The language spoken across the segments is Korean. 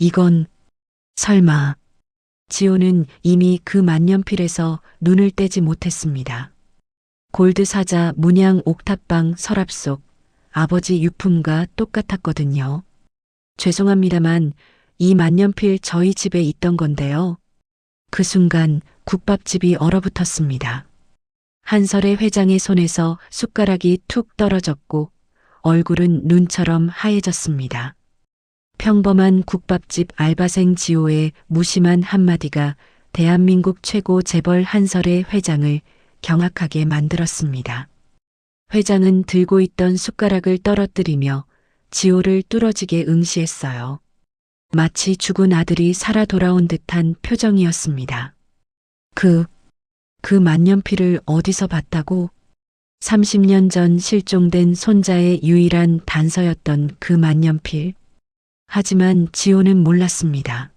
이건 설마. 지호는 이미 그 만년필에서 눈을 떼지 못했습니다. 골드 사자 문양 옥탑방 서랍 속 아버지 유품과 똑같았거든요. 죄송합니다만 이 만년필 저희 집에 있던 건데요. 그 순간 국밥집이 얼어붙었습니다. 한설의 회장의 손에서 숟가락이 툭 떨어졌고 얼굴은 눈처럼 하얘졌습니다. 평범한 국밥집 알바생 지호의 무심한 한마디가 대한민국 최고 재벌 한설의 회장을 경악하게 만들었습니다. 회장은 들고 있던 숟가락을 떨어뜨리며 지호를 뚫어지게 응시했어요. 마치 죽은 아들이 살아 돌아온 듯한 표정이었습니다. 그 만년필을 어디서 봤다고? 30년 전 실종된 손자의 유일한 단서였던 그 만년필. 하지만 지호는 몰랐습니다.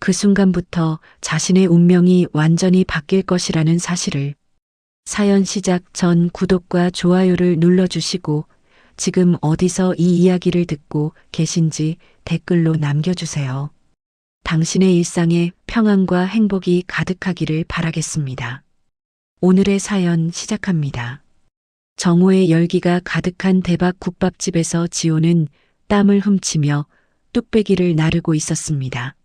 그 순간부터 자신의 운명이 완전히 바뀔 것이라는 사실을. 사연 시작 전 구독과 좋아요를 눌러주시고 지금 어디서 이 이야기를 듣고 계신지 댓글로 남겨주세요. 당신의 일상에 평안과 행복이 가득하기를 바라겠습니다. 오늘의 사연 시작합니다. 정오의 열기가 가득한 대박 국밥집에서 지호는 땀을 훔치며 뚝배기를 나르고 있었습니다.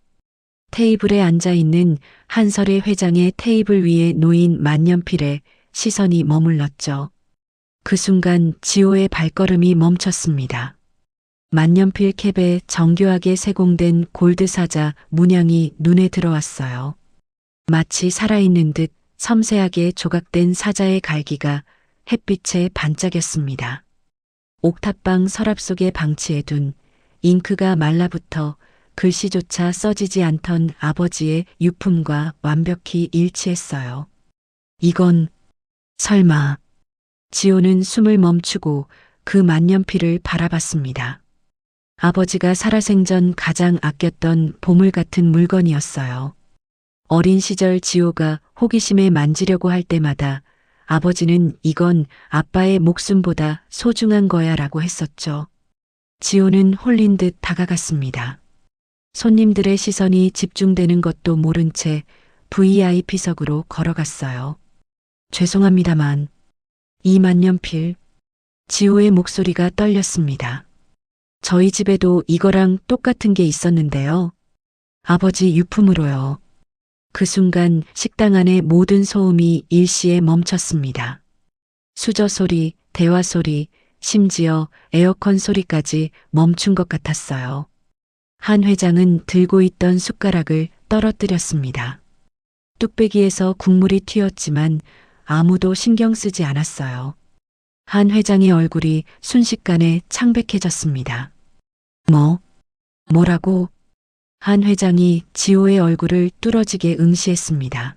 테이블에 앉아있는 한설의 회장의 테이블 위에 놓인 만년필에 시선이 머물렀죠. 그 순간 지호의 발걸음이 멈췄습니다. 만년필 캡에 정교하게 세공된 골드 사자 문양이 눈에 들어왔어요. 마치 살아있는 듯 섬세하게 조각된 사자의 갈기가 햇빛에 반짝였습니다. 옥탑방 서랍 속에 방치해둔 잉크가 말라붙어 글씨조차 써지지 않던 아버지의 유품과 완벽히 일치했어요. 이건 설마. 지호는 숨을 멈추고 그 만년필을 바라봤습니다. 아버지가 살아생전 가장 아꼈던 보물 같은 물건이었어요. 어린 시절 지호가 호기심에 만지려고 할 때마다 아버지는 이건 아빠의 목숨보다 소중한 거야 라고 했었죠. 지호는 홀린 듯 다가갔습니다. 손님들의 시선이 집중되는 것도 모른 채 VIP석으로 걸어갔어요. 죄송합니다만 이 만년필. 지호의 목소리가 떨렸습니다. 저희 집에도 이거랑 똑같은 게 있었는데요. 아버지 유품으로요. 그 순간 식당 안의 모든 소음이 일시에 멈췄습니다. 수저 소리, 대화 소리, 심지어 에어컨 소리까지 멈춘 것 같았어요. 한 회장은 들고 있던 숟가락을 떨어뜨렸습니다. 뚝배기에서 국물이 튀었지만 아무도 신경 쓰지 않았어요. 한 회장의 얼굴이 순식간에 창백해졌습니다. 뭐라고? 한 회장이 지호의 얼굴을 뚫어지게 응시했습니다.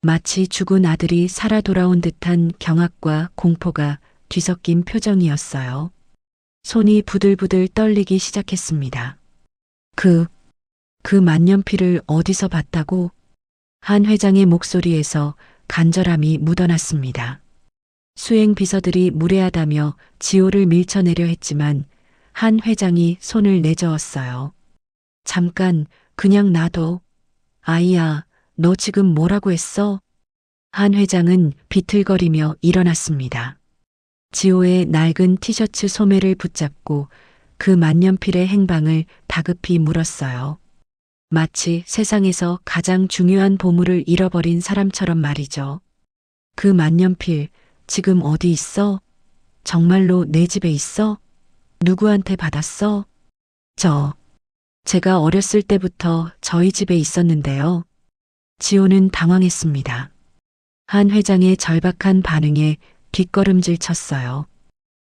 마치 죽은 아들이 살아 돌아온 듯한 경악과 공포가 뒤섞인 표정이었어요. 손이 부들부들 떨리기 시작했습니다. 그 만년필을 어디서 봤다고? 한 회장의 목소리에서 간절함이 묻어났습니다. 수행 비서들이 무례하다며 지호를 밀쳐내려 했지만 한 회장이 손을 내저었어요. 잠깐, 그냥 놔둬. 아이야, 너 지금 뭐라고 했어? 한 회장은 비틀거리며 일어났습니다. 지호의 낡은 티셔츠 소매를 붙잡고 그 만년필의 행방을 다급히 물었어요. 마치 세상에서 가장 중요한 보물을 잃어버린 사람처럼 말이죠. 그 만년필 지금 어디 있어? 정말로 내 집에 있어? 누구한테 받았어? 제가 어렸을 때부터 저희 집에 있었는데요. 지호는 당황했습니다. 한 회장의 절박한 반응에 뒷걸음질 쳤어요.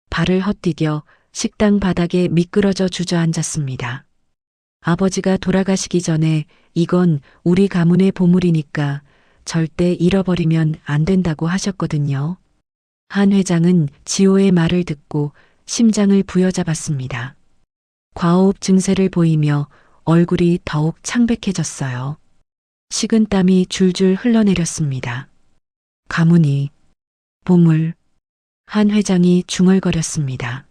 발을 헛디뎌 식당 바닥에 미끄러져 주저앉았습니다. 아버지가 돌아가시기 전에 이건 우리 가문의 보물이니까 절대 잃어버리면 안 된다고 하셨거든요. 한 회장은 지호의 말을 듣고 심장을 부여잡았습니다. 과호흡 증세를 보이며 얼굴이 더욱 창백해졌어요. 식은땀이 줄줄 흘러내렸습니다. 가문이 보물. 한 회장이 중얼거렸습니다.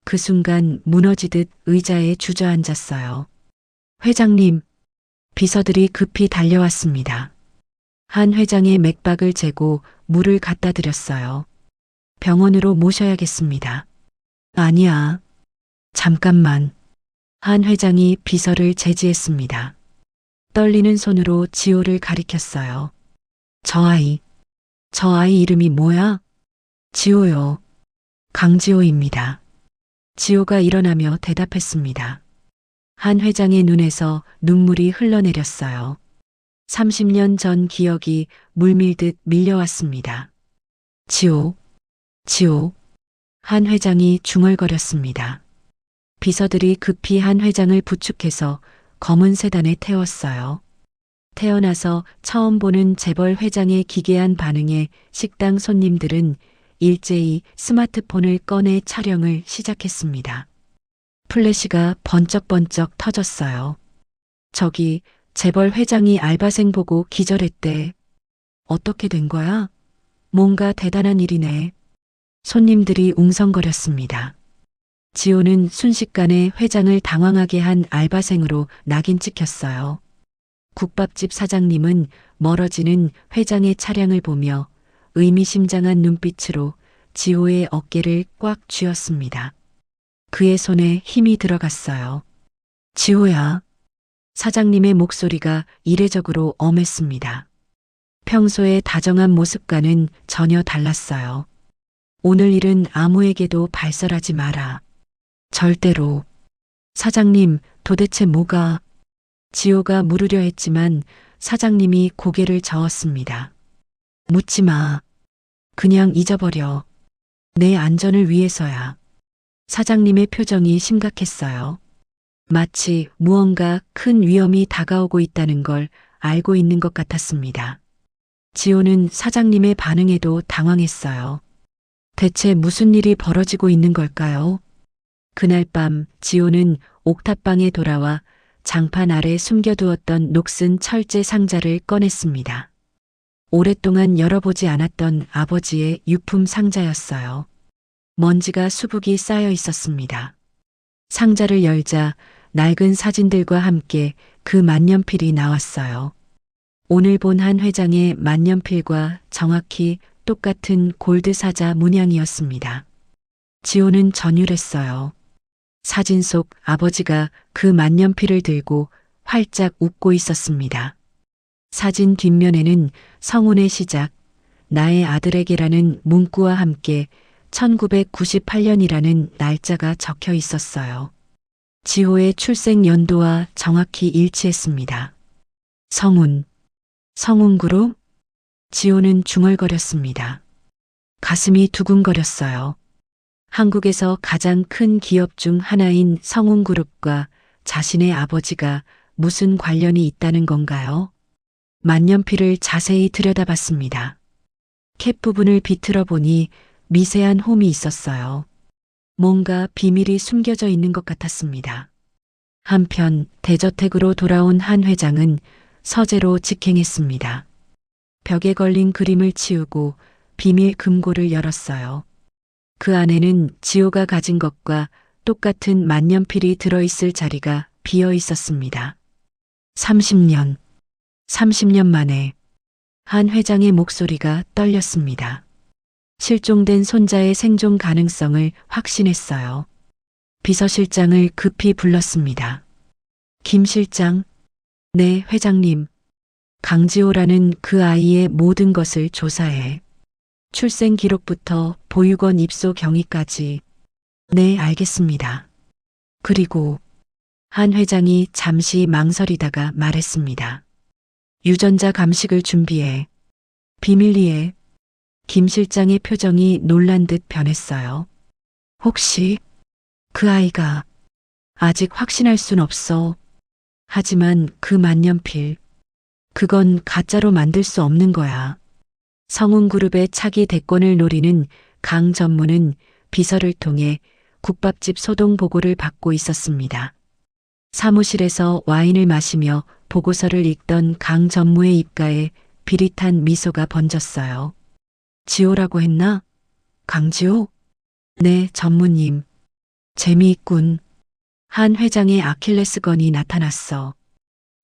그 순간 무너지듯 의자에 주저앉았어요. 회장님, 비서들이 급히 달려왔습니다. 한 회장의 맥박을 재고 물을 갖다 드렸어요. 병원으로 모셔야겠습니다. 아니야. 잠깐만. 한 회장이 비서를 제지했습니다. 떨리는 손으로 지호를 가리켰어요. 저 아이 이름이 뭐야? 지호요. 강지호입니다. 지호가 일어나며 대답했습니다. 한 회장의 눈에서 눈물이 흘러내렸어요. 30년 전 기억이 물밀듯 밀려왔습니다. 지호. 한 회장이 중얼거렸습니다. 비서들이 급히 한 회장을 부축해서 검은 세단에 태웠어요. 태어나서 처음 보는 재벌 회장의 기괴한 반응에 식당 손님들은 일제히 스마트폰을 꺼내 촬영을 시작했습니다. 플래시가 번쩍번쩍 터졌어요. 저기 재벌 회장이 알바생 보고 기절했대. 어떻게 된 거야? 뭔가 대단한 일이네. 손님들이 웅성거렸습니다. 지호는 순식간에 회장을 당황하게 한 알바생으로 낙인 찍혔어요. 국밥집 사장님은 멀어지는 회장의 차량을 보며 의미심장한 눈빛으로 지호의 어깨를 꽉 쥐었습니다. 그의 손에 힘이 들어갔어요. 지호야. 사장님의 목소리가 이례적으로 엄했습니다. 평소의 다정한 모습과는 전혀 달랐어요. 오늘 일은 아무에게도 발설하지 마라. 절대로. 사장님, 도대체 뭐가? 지호가 물으려 했지만 사장님이 고개를 저었습니다. 묻지 마. 그냥 잊어버려. 내 안전을 위해서야. 사장님의 표정이 심각했어요. 마치 무언가 큰 위험이 다가오고 있다는 걸 알고 있는 것 같았습니다. 지호는 사장님의 반응에도 당황했어요. 대체 무슨 일이 벌어지고 있는 걸까요? 그날 밤 지호는 옥탑방에 돌아와 장판 아래 숨겨두었던 녹슨 철제 상자를 꺼냈습니다. 오랫동안 열어보지 않았던 아버지의 유품 상자였어요. 먼지가 수북이 쌓여 있었습니다. 상자를 열자 낡은 사진들과 함께 그 만년필이 나왔어요. 오늘 본 한 회장의 만년필과 정확히 똑같은 골드 사자 문양이었습니다. 지호는 전율했어요. 사진 속 아버지가 그 만년필을 들고 활짝 웃고 있었습니다. 사진 뒷면에는 성운의 시작, 나의 아들에게라는 문구와 함께 1998년이라는 날짜가 적혀 있었어요. 지호의 출생 연도와 정확히 일치했습니다. 성운 그룹? 지호는 중얼거렸습니다. 가슴이 두근거렸어요. 한국에서 가장 큰 기업 중 하나인 성운그룹과 자신의 아버지가 무슨 관련이 있다는 건가요? 만년필을 자세히 들여다봤습니다. 캡 부분을 비틀어 보니 미세한 홈이 있었어요. 뭔가 비밀이 숨겨져 있는 것 같았습니다. 한편 대저택으로 돌아온 한 회장은 서재로 직행했습니다. 벽에 걸린 그림을 치우고 비밀 금고를 열었어요. 그 안에는 지호가 가진 것과 똑같은 만년필이 들어있을 자리가 비어 있었습니다. 30년 만에 한 회장의 목소리가 떨렸습니다. 실종된 손자의 생존 가능성을 확신했어요. 비서실장을 급히 불렀습니다. 김 실장, 네, 회장님. 강지호라는 그 아이의 모든 것을 조사해. 출생 기록부터 보육원 입소 경위까지. 네, 알겠습니다. 그리고 한 회장이 잠시 망설이다가 말했습니다. 유전자 감식을 준비해. 비밀리에. 김 실장의 표정이 놀란 듯 변했어요. 혹시 그 아이가 아직 확신할 순 없어. 하지만 그 만년필, 그건 가짜로 만들 수 없는 거야. 성운그룹의 차기 대권을 노리는 강 전무는 비서를 통해 국밥집 소동 보고를 받고 있었습니다. 사무실에서 와인을 마시며 보고서를 읽던 강 전무의 입가에 비릿한 미소가 번졌어요. 지호라고 했나? 강지호? 네, 전무님. 재미있군. 한 회장의 아킬레스건이 나타났어.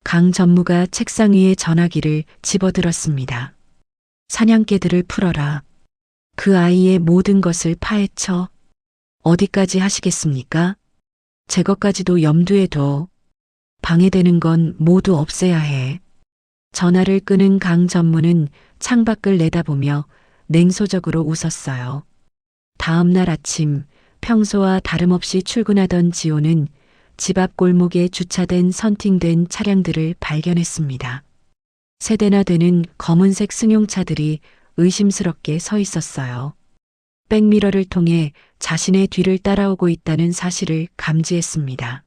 강 전무가 책상 위에 전화기를 집어들었습니다. 사냥개들을 풀어라. 그 아이의 모든 것을 파헤쳐. 어디까지 하시겠습니까? 제 것까지도 염두에 둬. 방해되는 건 모두 없애야 해. 전화를 끄는 강 전무는 창밖을 내다보며 냉소적으로 웃었어요. 다음 날 아침 평소와 다름없이 출근하던 지호는 집 앞 골목에 주차된 선팅된 차량들을 발견했습니다. 세 대나 되는 검은색 승용차들이 의심스럽게 서 있었어요. 백미러를 통해 자신의 뒤를 따라오고 있다는 사실을 감지했습니다.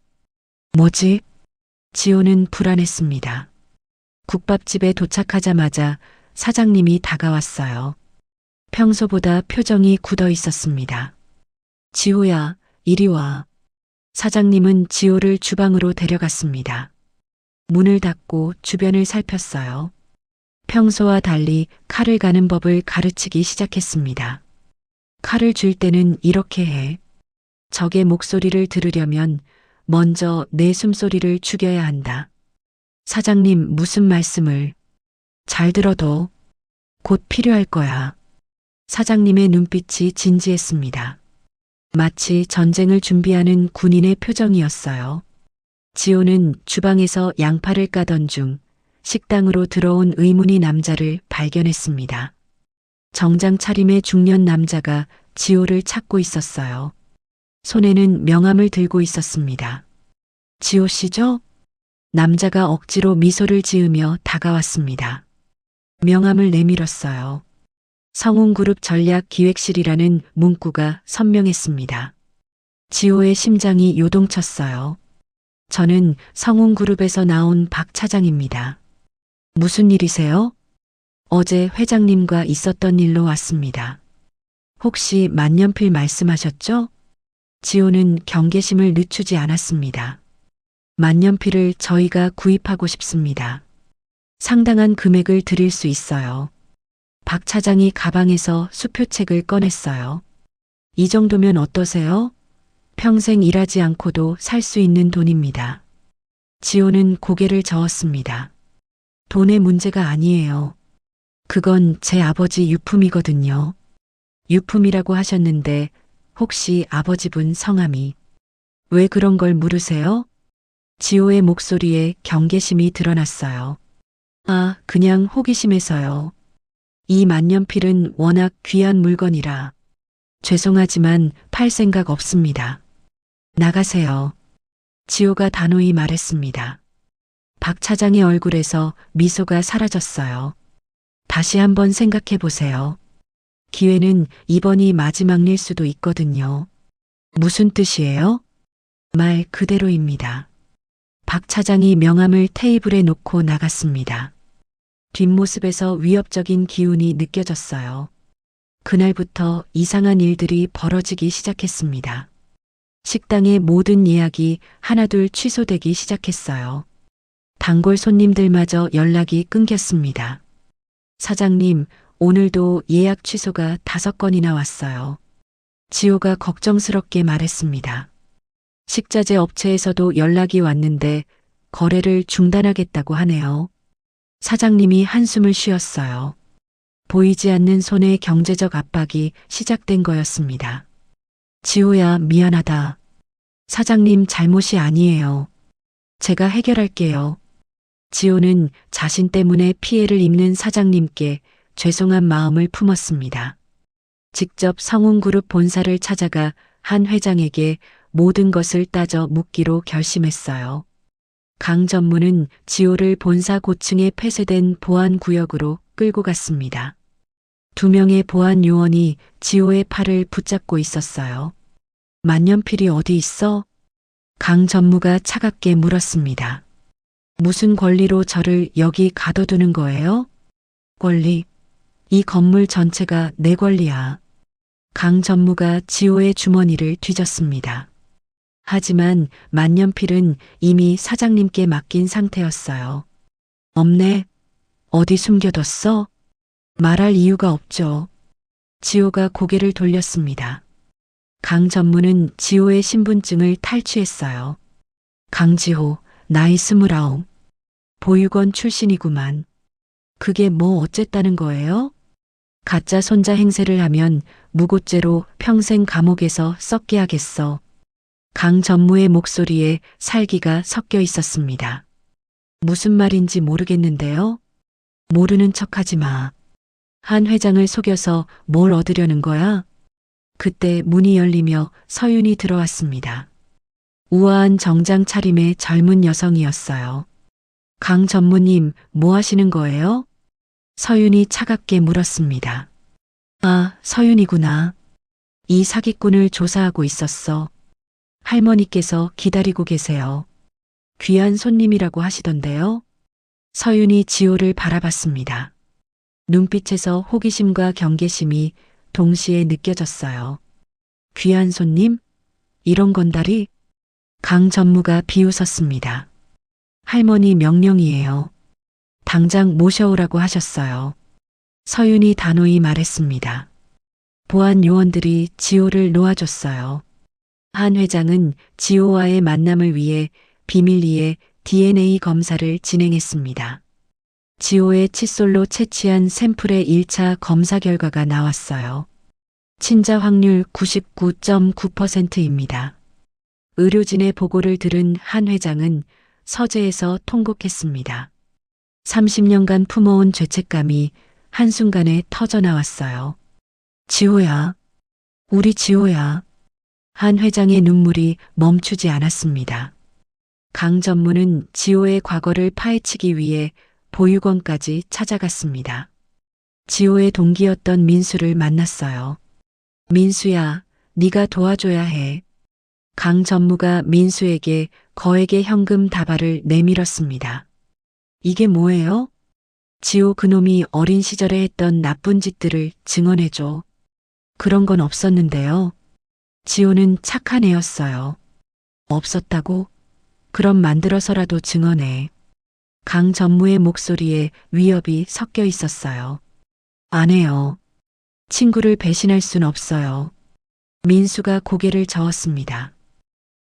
뭐지? 지호는 불안했습니다. 국밥집에 도착하자마자 사장님이 다가왔어요. 평소보다 표정이 굳어 있었습니다. 지호야, 이리 와. 사장님은 지호를 주방으로 데려갔습니다. 문을 닫고 주변을 살폈어요. 평소와 달리 칼을 가는 법을 가르치기 시작했습니다. 칼을 쥘 때는 이렇게 해. 적의 목소리를 들으려면 먼저 내 숨소리를 죽여야 한다. 사장님 무슨 말씀을. 잘 들어도 곧 필요할 거야. 사장님의 눈빛이 진지했습니다. 마치 전쟁을 준비하는 군인의 표정이었어요. 지호는 주방에서 양파를 까던 중 식당으로 들어온 의문의 남자를 발견했습니다. 정장 차림의 중년 남자가 지호를 찾고 있었어요. 손에는 명함을 들고 있었습니다. 지호 씨죠? 남자가 억지로 미소를 지으며 다가왔습니다. 명함을 내밀었어요. 성운그룹 전략기획실이라는 문구가 선명했습니다. 지호의 심장이 요동쳤어요. 저는 성운그룹에서 나온 박 차장입니다. 무슨 일이세요? 어제 회장님과 있었던 일로 왔습니다. 혹시 만년필 말씀하셨죠? 지호는 경계심을 늦추지 않았습니다. 만년필을 저희가 구입하고 싶습니다. 상당한 금액을 드릴 수 있어요. 박 차장이 가방에서 수표책을 꺼냈어요. 이 정도면 어떠세요? 평생 일하지 않고도 살 수 있는 돈입니다. 지호는 고개를 저었습니다. 돈의 문제가 아니에요. 그건 제 아버지 유품이거든요. 유품이라고 하셨는데 혹시 아버지분 성함이. 왜 그런 걸 물으세요? 지호의 목소리에 경계심이 드러났어요. 아, 그냥 호기심에서요. 이 만년필은 워낙 귀한 물건이라. 죄송하지만 팔 생각 없습니다. 나가세요. 지호가 단호히 말했습니다. 박 차장의 얼굴에서 미소가 사라졌어요. 다시 한번 생각해 보세요. 기회는 이번이 마지막일 수도 있거든요. 무슨 뜻이에요? 말 그대로입니다. 박 차장이 명함을 테이블에 놓고 나갔습니다. 뒷모습에서 위협적인 기운이 느껴졌어요. 그날부터 이상한 일들이 벌어지기 시작했습니다. 식당의 모든 예약이 하나둘 취소되기 시작했어요. 단골 손님들마저 연락이 끊겼습니다. 사장님, 오늘도 예약 취소가 5건이나 왔어요. 지호가 걱정스럽게 말했습니다. 식자재 업체에서도 연락이 왔는데 거래를 중단하겠다고 하네요. 사장님이 한숨을 쉬었어요. 보이지 않는 손의 경제적 압박이 시작된 거였습니다. 지호야, 미안하다. 사장님 잘못이 아니에요. 제가 해결할게요. 지호는 자신 때문에 피해를 입는 사장님께 죄송한 마음을 품었습니다. 직접 성운그룹 본사를 찾아가 한 회장에게 모든 것을 따져 묻기로 결심했어요. 강 전무는 지호를 본사 고층에 폐쇄된 보안구역으로 끌고 갔습니다. 2명의 보안 요원이 지호의 팔을 붙잡고 있었어요. 만년필이 어디 있어? 강 전무가 차갑게 물었습니다. 무슨 권리로 저를 여기 가둬두는 거예요? 권리? 이 건물 전체가 내 권리야. 강 전무가 지호의 주머니를 뒤졌습니다. 하지만 만년필은 이미 사장님께 맡긴 상태였어요. 없네. 어디 숨겨뒀어? 말할 이유가 없죠. 지호가 고개를 돌렸습니다. 강 전무는 지호의 신분증을 탈취했어요. 강지호, 나이 29. 보육원 출신이구만. 그게 뭐 어쨌다는 거예요? 가짜 손자 행세를 하면 무고죄로 평생 감옥에서 썩게 하겠어. 강 전무의 목소리에 살기가 섞여 있었습니다. 무슨 말인지 모르겠는데요? 모르는 척하지 마. 한 회장을 속여서 뭘 얻으려는 거야? 그때 문이 열리며 서윤이 들어왔습니다. 우아한 정장 차림의 젊은 여성이었어요. 강 전무님, 뭐 하시는 거예요? 서윤이 차갑게 물었습니다. 아, 서윤이구나. 이 사기꾼을 조사하고 있었어. 할머니께서 기다리고 계세요. 귀한 손님이라고 하시던데요. 서윤이 지호를 바라봤습니다. 눈빛에서 호기심과 경계심이 동시에 느껴졌어요. 귀한 손님? 이런 건달이? 강 전무가 비웃었습니다. 할머니 명령이에요. 당장 모셔오라고 하셨어요. 서윤이 단호히 말했습니다. 보안 요원들이 지호를 놓아줬어요. 한 회장은 지호와의 만남을 위해 비밀리에 DNA 검사를 진행했습니다. 지호의 칫솔로 채취한 샘플의 1차 검사 결과가 나왔어요. 친자 확률 99.9%입니다. 의료진의 보고를 들은 한 회장은 서재에서 통곡했습니다. 30년간 품어온 죄책감이 한순간에 터져나왔어요. 지호야, 우리 지호야. 한 회장의 눈물이 멈추지 않았습니다. 강 전무는 지호의 과거를 파헤치기 위해 보육원까지 찾아갔습니다. 지호의 동기였던 민수를 만났어요. 민수야, 네가 도와줘야 해. 강 전무가 민수에게 거액의 현금 다발을 내밀었습니다. 이게 뭐예요? 지호 그놈이 어린 시절에 했던 나쁜 짓들을 증언해줘. 그런 건 없었는데요. 지호는 착한 애였어요. 없었다고? 그럼 만들어서라도 증언해. 강 전무의 목소리에 위협이 섞여 있었어요. 안 해요. 친구를 배신할 순 없어요. 민수가 고개를 저었습니다.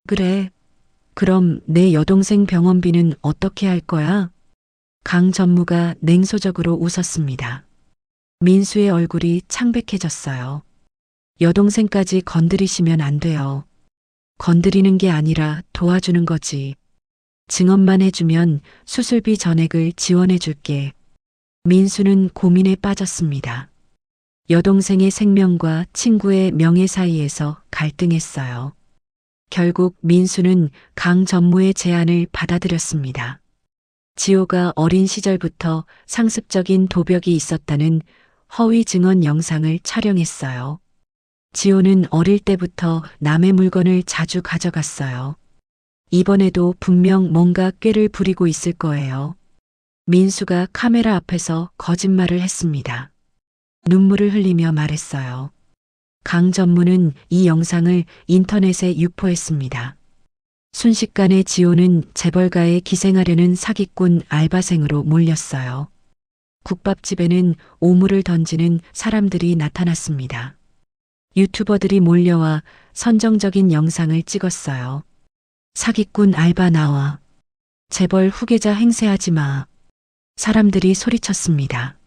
그래. 그럼 내 여동생 병원비는 어떻게 할 거야? 강 전무가 냉소적으로 웃었습니다. 민수의 얼굴이 창백해졌어요. 여동생까지 건드리시면 안 돼요. 건드리는 게 아니라 도와주는 거지. 증언만 해주면 수술비 전액을 지원해 줄게. 민수는 고민에 빠졌습니다. 여동생의 생명과 친구의 명예 사이에서 갈등했어요. 결국 민수는 강 전무의 제안을 받아들였습니다. 지호가 어린 시절부터 상습적인 도벽이 있었다는 허위 증언 영상을 촬영했어요. 지호는 어릴 때부터 남의 물건을 자주 가져갔어요. 이번에도 분명 뭔가 꾀를 부리고 있을 거예요. 민수가 카메라 앞에서 거짓말을 했습니다. 눈물을 흘리며 말했어요. 강 전무는 이 영상을 인터넷에 유포했습니다. 순식간에 지호는 재벌가에 기생하려는 사기꾼 알바생으로 몰렸어요. 국밥집에는 오물을 던지는 사람들이 나타났습니다. 유튜버들이 몰려와 선정적인 영상을 찍었어요. 사기꾼 알바 나와. 재벌 후계자 행세하지 마. 사람들이 소리쳤습니다.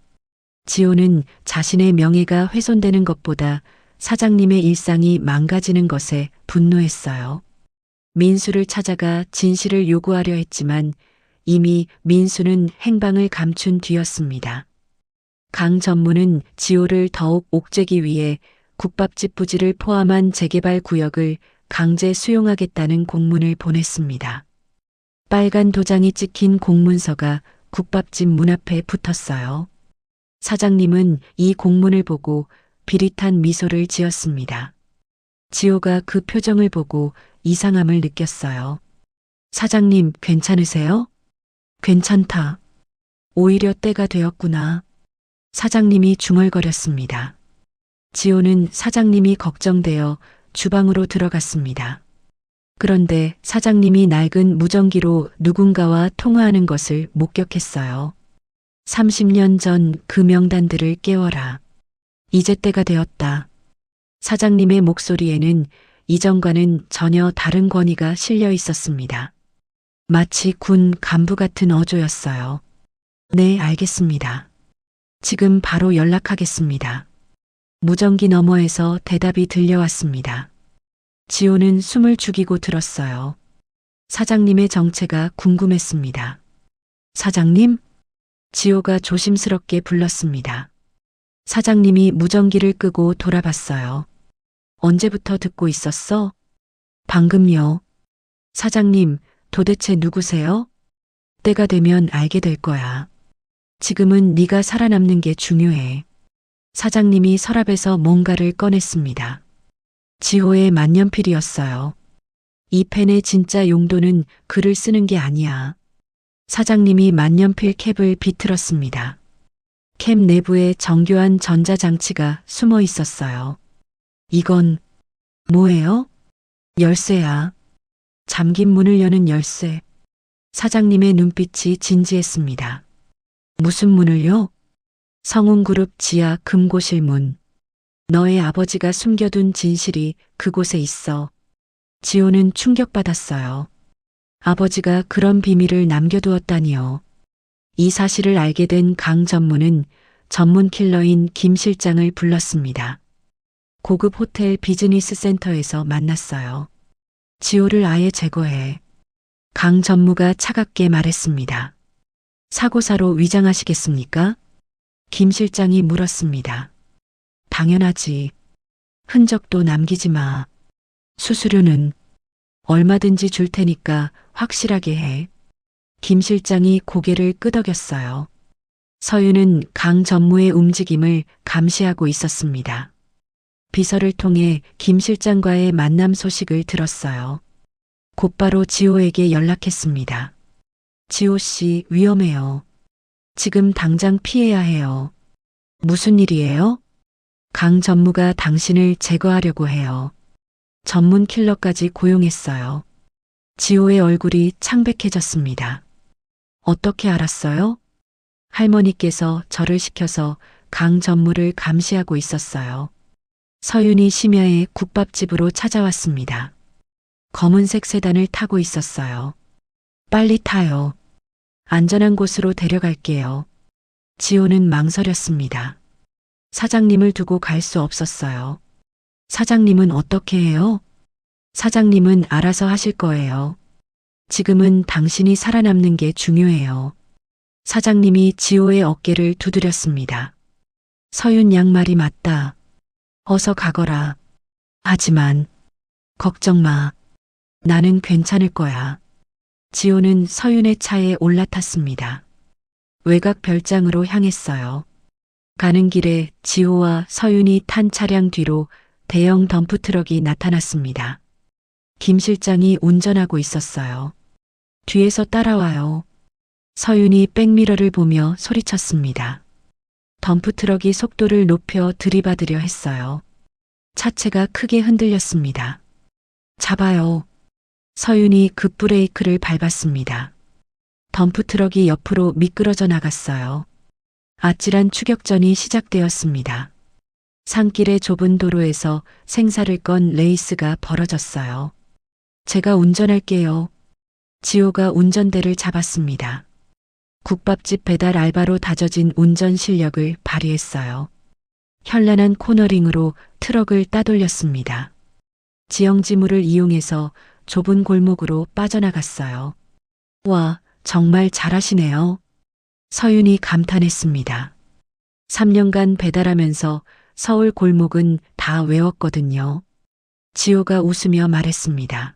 지호는 자신의 명예가 훼손되는 것보다 사장님의 일상이 망가지는 것에 분노했어요. 민수를 찾아가 진실을 요구하려 했지만 이미 민수는 행방을 감춘 뒤였습니다. 강 전무는 지호를 더욱 옥죄기 위해 국밥집 부지를 포함한 재개발 구역을 강제 수용하겠다는 공문을 보냈습니다. 빨간 도장이 찍힌 공문서가 국밥집 문 앞에 붙었어요. 사장님은 이 공문을 보고 비릿한 미소를 지었습니다. 지호가 그 표정을 보고 이상함을 느꼈어요. 사장님, 괜찮으세요? 괜찮다. 오히려 때가 되었구나. 사장님이 중얼거렸습니다. 지호는 사장님이 걱정되어 주방으로 들어갔습니다. 그런데 사장님이 낡은 무전기로 누군가와 통화하는 것을 목격했어요. 30년 전 그 명단들을 깨워라. 이제 때가 되었다. 사장님의 목소리에는 이전과는 전혀 다른 권위가 실려 있었습니다. 마치 군 간부 같은 어조였어요. 네, 알겠습니다. 지금 바로 연락하겠습니다. 무전기 너머에서 대답이 들려왔습니다. 지호는 숨을 죽이고 들었어요. 사장님의 정체가 궁금했습니다. 사장님? 지호가 조심스럽게 불렀습니다. 사장님이 무전기를 끄고 돌아봤어요. 언제부터 듣고 있었어? 방금요. 사장님, 도대체 누구세요? 때가 되면 알게 될 거야. 지금은 네가 살아남는 게 중요해. 사장님이 서랍에서 뭔가를 꺼냈습니다. 지호의 만년필이었어요. 이 펜의 진짜 용도는 글을 쓰는 게 아니야. 사장님이 만년필 캡을 비틀었습니다. 캡 내부에 정교한 전자장치가 숨어 있었어요. 이건 뭐예요? 열쇠야. 잠긴 문을 여는 열쇠. 사장님의 눈빛이 진지했습니다. 무슨 문을요? 성운그룹 지하 금고실 문. 너의 아버지가 숨겨둔 진실이 그곳에 있어. 지호는 충격받았어요. 아버지가 그런 비밀을 남겨두었다니요. 이 사실을 알게 된 강 전무는 전문 킬러인 김 실장을 불렀습니다. 고급 호텔 비즈니스 센터에서 만났어요. 지호를 아예 제거해. 강 전무가 차갑게 말했습니다. 사고사로 위장하시겠습니까? 김 실장이 물었습니다. 당연하지. 흔적도 남기지 마. 수수료는 얼마든지 줄 테니까 확실하게 해. 김 실장이 고개를 끄덕였어요. 서윤은 강 전무의 움직임을 감시하고 있었습니다. 비서를 통해 김 실장과의 만남 소식을 들었어요. 곧바로 지호에게 연락했습니다. 지호 씨, 위험해요. 지금 당장 피해야 해요. 무슨 일이에요? 강 전무가 당신을 제거하려고 해요. 전문 킬러까지 고용했어요. 지호의 얼굴이 창백해졌습니다. 어떻게 알았어요? 할머니께서 저를 시켜서 강 전무를 감시하고 있었어요. 서윤이 심야에 국밥집으로 찾아왔습니다. 검은색 세단을 타고 있었어요. 빨리 타요. 안전한 곳으로 데려갈게요. 지호는 망설였습니다. 사장님을 두고 갈 수 없었어요. 사장님은 어떻게 해요? 사장님은 알아서 하실 거예요. 지금은 당신이 살아남는 게 중요해요. 사장님이 지호의 어깨를 두드렸습니다. 서윤 양 말이 맞다. 어서 가거라. 하지만 걱정 마. 나는 괜찮을 거야. 지호는 서윤의 차에 올라탔습니다. 외곽 별장으로 향했어요. 가는 길에 지호와 서윤이 탄 차량 뒤로 대형 덤프트럭이 나타났습니다. 김 실장이 운전하고 있었어요. 뒤에서 따라와요. 서윤이 백미러를 보며 소리쳤습니다. 덤프트럭이 속도를 높여 들이받으려 했어요. 차체가 크게 흔들렸습니다. 잡아요. 서윤이 급브레이크를 밟았습니다. 덤프트럭이 옆으로 미끄러져 나갔어요. 아찔한 추격전이 시작되었습니다. 산길의 좁은 도로에서 생사를 건 레이스가 벌어졌어요. 제가 운전할게요. 지호가 운전대를 잡았습니다. 국밥집 배달 알바로 다져진 운전 실력을 발휘했어요. 현란한 코너링으로 트럭을 따돌렸습니다. 지형지물을 이용해서 좁은 골목으로 빠져나갔어요. 와, 정말 잘하시네요. 서윤이 감탄했습니다. 3년간 배달하면서 서울 골목은 다 외웠거든요. 지호가 웃으며 말했습니다.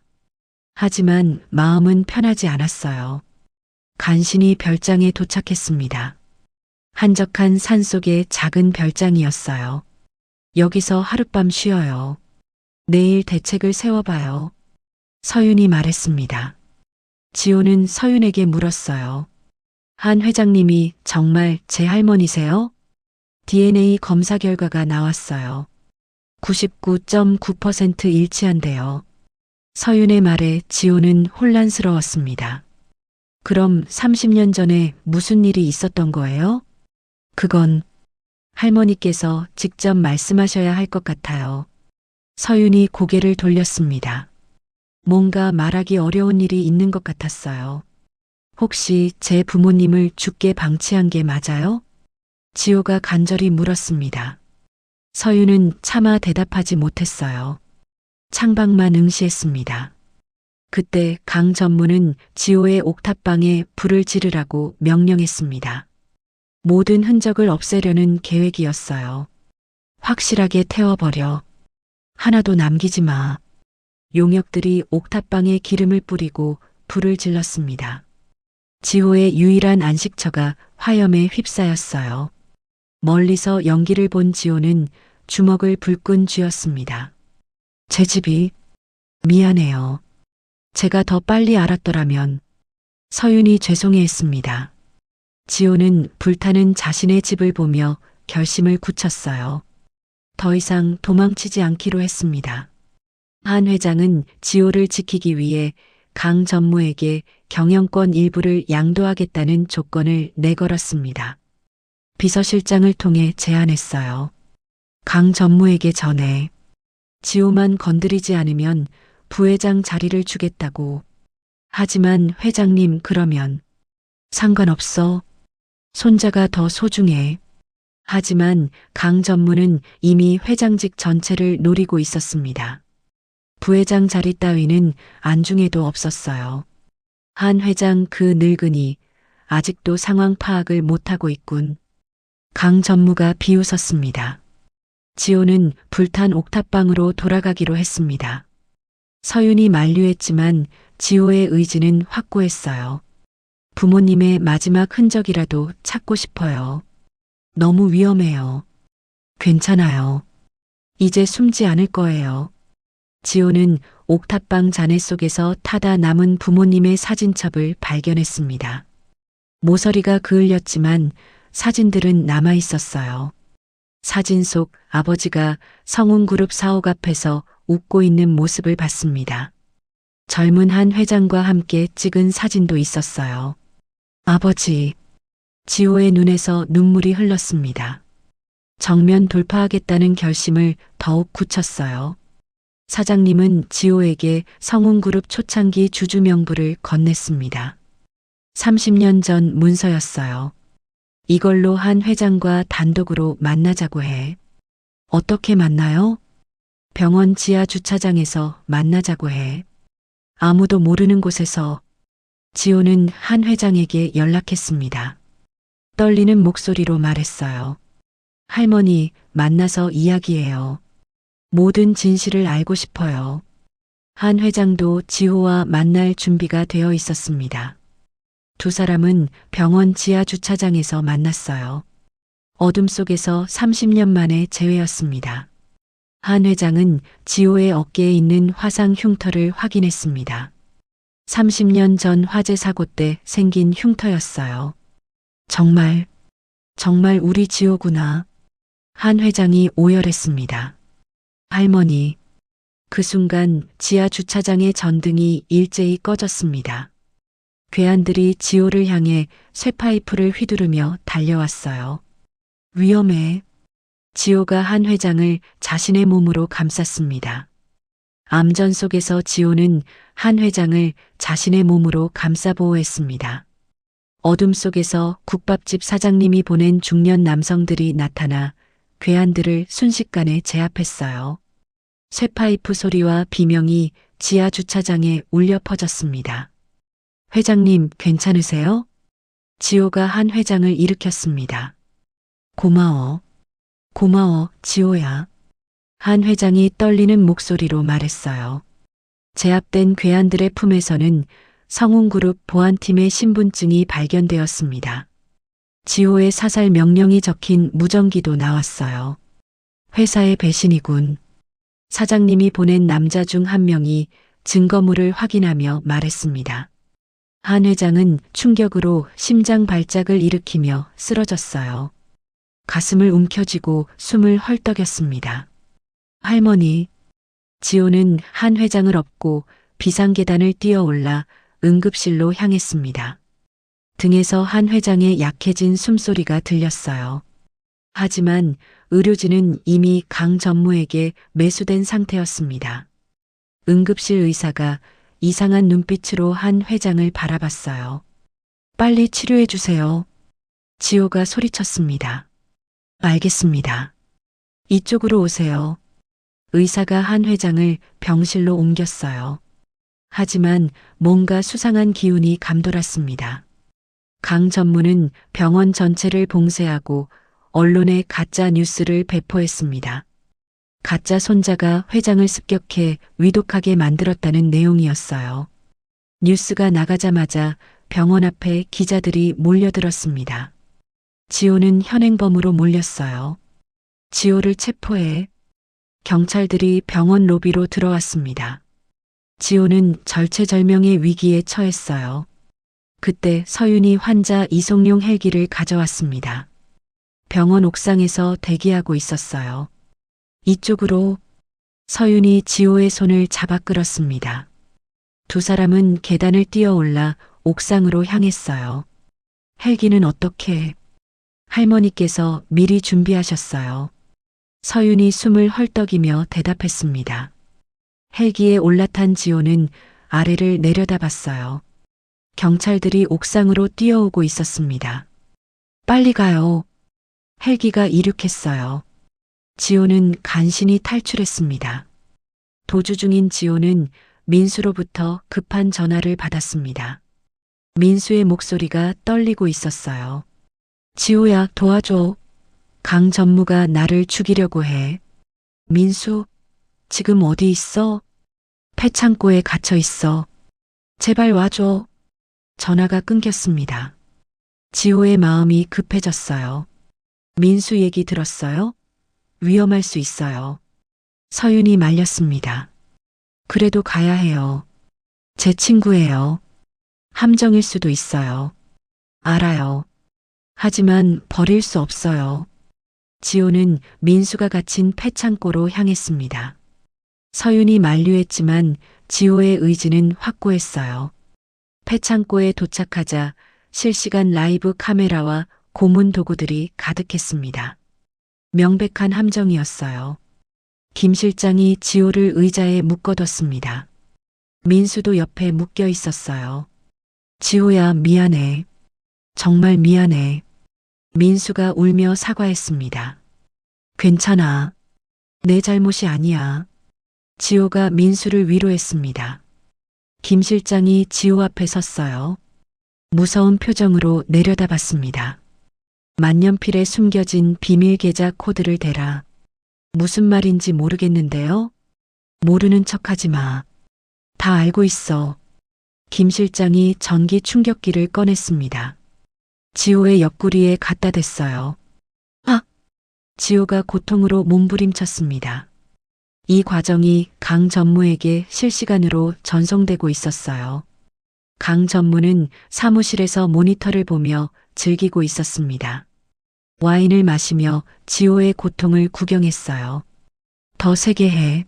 하지만 마음은 편하지 않았어요. 간신히 별장에 도착했습니다. 한적한 산속의 작은 별장이었어요. 여기서 하룻밤 쉬어요. 내일 대책을 세워봐요. 서윤이 말했습니다. 지호는 서윤에게 물었어요. 한 회장님이 정말 제 할머니세요? DNA 검사 결과가 나왔어요. 99.9% 일치한대요. 서윤의 말에 지호는 혼란스러웠습니다. 그럼 30년 전에 무슨 일이 있었던 거예요? 그건 할머니께서 직접 말씀하셔야 할 것 같아요. 서윤이 고개를 돌렸습니다. 뭔가 말하기 어려운 일이 있는 것 같았어요. 혹시 제 부모님을 죽게 방치한 게 맞아요? 지호가 간절히 물었습니다. 서윤은 차마 대답하지 못했어요. 창밖만 응시했습니다. 그때 강 전무는 지호의 옥탑방에 불을 지르라고 명령했습니다. 모든 흔적을 없애려는 계획이었어요. 확실하게 태워버려. 하나도 남기지 마. 용역들이 옥탑방에 기름을 뿌리고 불을 질렀습니다. 지호의 유일한 안식처가 화염에 휩싸였어요. 멀리서 연기를 본 지호는 주먹을 불끈 쥐었습니다. 제 집이 미안해요. 제가 더 빨리 알았더라면. 서윤이 죄송해했습니다. 지호는 불타는 자신의 집을 보며 결심을 굳혔어요. 더 이상 도망치지 않기로 했습니다. 한 회장은 지호를 지키기 위해 강 전무에게 경영권 일부를 양도하겠다는 조건을 내걸었습니다. 비서실장을 통해 제안했어요. 강 전무에게 전해 지호만 건드리지 않으면 부회장 자리를 주겠다고. 하지만 회장님 그러면 상관없어. 손자가 더 소중해. 하지만 강 전무는 이미 회장직 전체를 노리고 있었습니다. 부회장 자리 따위는 안중에도 없었어요. 한 회장 그 늙은이 아직도 상황 파악을 못하고 있군. 강 전무가 비웃었습니다. 지호는 불탄 옥탑방으로 돌아가기로 했습니다. 서윤이 만류했지만 지호의 의지는 확고했어요. 부모님의 마지막 흔적이라도 찾고 싶어요. 너무 위험해요. 괜찮아요. 이제 숨지 않을 거예요. 지호는 옥탑방 잔해 속에서 타다 남은 부모님의 사진첩을 발견했습니다. 모서리가 그을렸지만 사진들은 남아 있었어요. 사진 속 아버지가 성운그룹 사옥 앞에서 웃고 있는 모습을 봤습니다. 젊은 한 회장과 함께 찍은 사진도 있었어요. 아버지. 지호의 눈에서 눈물이 흘렀습니다. 정면 돌파하겠다는 결심을 더욱 굳혔어요. 사장님은 지호에게 성운그룹 초창기 주주 명부를 건넸습니다. 30년 전 문서였어요. 이걸로 한 회장과 단독으로 만나자고 해. 어떻게 만나요? 병원 지하 주차장에서 만나자고 해. 아무도 모르는 곳에서. 지호는 한 회장에게 연락했습니다. 떨리는 목소리로 말했어요. 할머니, 만나서 이야기해요. 모든 진실을 알고 싶어요. 한 회장도 지호와 만날 준비가 되어 있었습니다. 두 사람은 병원 지하 주차장에서 만났어요. 어둠 속에서 30년 만에 재회였습니다. 한 회장은 지호의 어깨에 있는 화상 흉터를 확인했습니다. 30년 전 화재 사고 때 생긴 흉터였어요. 정말 우리 지호구나. 한 회장이 오열했습니다. 할머니. 그 순간 지하 주차장의 전등이 일제히 꺼졌습니다. 괴한들이 지호를 향해 쇠파이프를 휘두르며 달려왔어요. 위험해. 지호가 한 회장을 자신의 몸으로 감쌌습니다. 암전 속에서 지호는 한 회장을 자신의 몸으로 감싸 보호했습니다. 어둠 속에서 국밥집 사장님이 보낸 중년 남성들이 나타나 괴한들을 순식간에 제압했어요. 쇠파이프 소리와 비명이 지하 주차장에 울려 퍼졌습니다. 회장님, 괜찮으세요? 지호가 한 회장을 일으켰습니다. 고마워, 지호야. 한 회장이 떨리는 목소리로 말했어요. 제압된 괴한들의 품에서는 성운그룹 보안팀의 신분증이 발견되었습니다. 지호의 사살 명령이 적힌 무전기도 나왔어요. 회사의 배신이군. 사장님이 보낸 남자 중 한 명이 증거물을 확인하며 말했습니다. 한 회장은 충격으로 심장 발작을 일으키며 쓰러졌어요. 가슴을 움켜쥐고 숨을 헐떡였습니다. 할머니. 지호는 한 회장을 업고 비상계단을 뛰어올라 응급실로 향했습니다. 등에서 한 회장의 약해진 숨소리가 들렸어요. 하지만 의료진은 이미 강 전무에게 매수된 상태였습니다. 응급실 의사가 이상한 눈빛으로 한 회장을 바라봤어요. 빨리 치료해 주세요. 지호가 소리쳤습니다. 알겠습니다. 이쪽으로 오세요. 의사가 한 회장을 병실로 옮겼어요. 하지만 뭔가 수상한 기운이 감돌았습니다. 강 전무는 병원 전체를 봉쇄하고 언론에 가짜 뉴스를 배포했습니다. 가짜 손자가 회장을 습격해 위독하게 만들었다는 내용이었어요. 뉴스가 나가자마자 병원 앞에 기자들이 몰려들었습니다. 지호는 현행범으로 몰렸어요. 지호를 체포해. 경찰들이 병원 로비로 들어왔습니다. 지호는 절체절명의 위기에 처했어요. 그때 서윤이 환자 이송용 헬기를 가져왔습니다. 병원 옥상에서 대기하고 있었어요. 이쪽으로. 서윤이 지호의 손을 잡아 끌었습니다. 두 사람은 계단을 뛰어올라 옥상으로 향했어요. 헬기는 어떻게? 할머니께서 미리 준비하셨어요. 서윤이 숨을 헐떡이며 대답했습니다. 헬기에 올라탄 지호는 아래를 내려다봤어요. 경찰들이 옥상으로 뛰어오고 있었습니다. 빨리 가요. 헬기가 이륙했어요. 지호는 간신히 탈출했습니다. 도주 중인 지호는 민수로부터 급한 전화를 받았습니다. 민수의 목소리가 떨리고 있었어요. 지호야, 도와줘. 강 전무가 나를 죽이려고 해. 민수, 지금 어디 있어? 폐창고에 갇혀 있어. 제발 와줘. 전화가 끊겼습니다. 지호의 마음이 급해졌어요. 민수 얘기 들었어요? 위험할 수 있어요. 서윤이 말렸습니다. 그래도 가야 해요. 제 친구예요. 함정일 수도 있어요. 알아요. 하지만 버릴 수 없어요. 지호는 민수가 갇힌 폐창고로 향했습니다. 서윤이 만류했지만 지호의 의지는 확고했어요. 폐창고에 도착하자 실시간 라이브 카메라와 고문 도구들이 가득했습니다. 명백한 함정이었어요. 김 실장이 지호를 의자에 묶어뒀습니다. 민수도 옆에 묶여 있었어요. 지호야, 미안해. 정말 미안해. 민수가 울며 사과했습니다. 괜찮아. 내 잘못이 아니야. 지호가 민수를 위로했습니다. 김 실장이 지호 앞에 섰어요. 무서운 표정으로 내려다봤습니다. 만년필에 숨겨진 비밀 계좌 코드를 대라. 무슨 말인지 모르겠는데요? 모르는 척하지 마. 다 알고 있어. 김 실장이 전기 충격기를 꺼냈습니다. 지호의 옆구리에 갖다 댔어요. 아! 지호가 고통으로 몸부림쳤습니다. 이 과정이 강 전무에게 실시간으로 전송되고 있었어요. 강 전무는 사무실에서 모니터를 보며 즐기고 있었습니다. 와인을 마시며 지호의 고통을 구경했어요. 더 세게 해.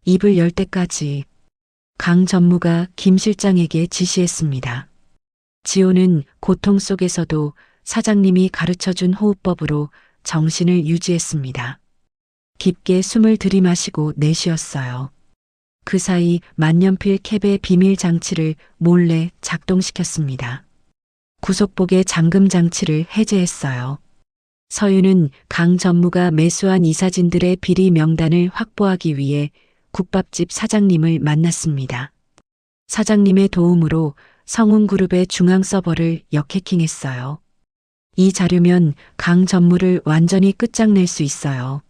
입을 열 때까지. 강 전무가 김 실장에게 지시했습니다. 지호는 고통 속에서도 사장님이 가르쳐준 호흡법으로 정신을 유지했습니다. 깊게 숨을 들이마시고 내쉬었어요. 그 사이 만년필 캡의 비밀 장치를 몰래 작동시켰습니다. 구속복의 잠금 장치를 해제했어요. 서윤은 강 전무가 매수한 이사진들의 비리 명단을 확보하기 위해 국밥집 사장님을 만났습니다. 사장님의 도움으로 성운그룹의 중앙 서버를 역해킹했어요. 이 자료면 강 전무를 완전히 끝장낼 수 있어요.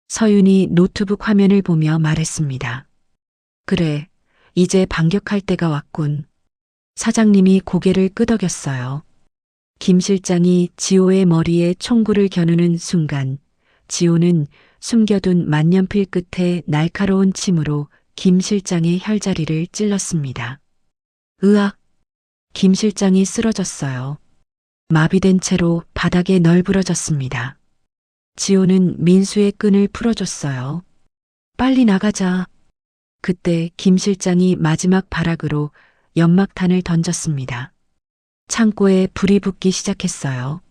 서윤이 노트북 화면을 보며 말했습니다. 그래, 이제 반격할 때가 왔군. 사장님이 고개를 끄덕였어요. 김 실장이 지호의 머리에 총구를 겨누는 순간 지호는 숨겨둔 만년필 끝에 날카로운 침으로 김 실장의 혈자리를 찔렀습니다. 으악! 김 실장이 쓰러졌어요. 마비된 채로 바닥에 널브러졌습니다. 지호는 민수의 끈을 풀어줬어요. 빨리 나가자. 그때 김 실장이 마지막 발악으로 연막탄을 던졌습니다. 창고에 불이 붙기 시작했어요.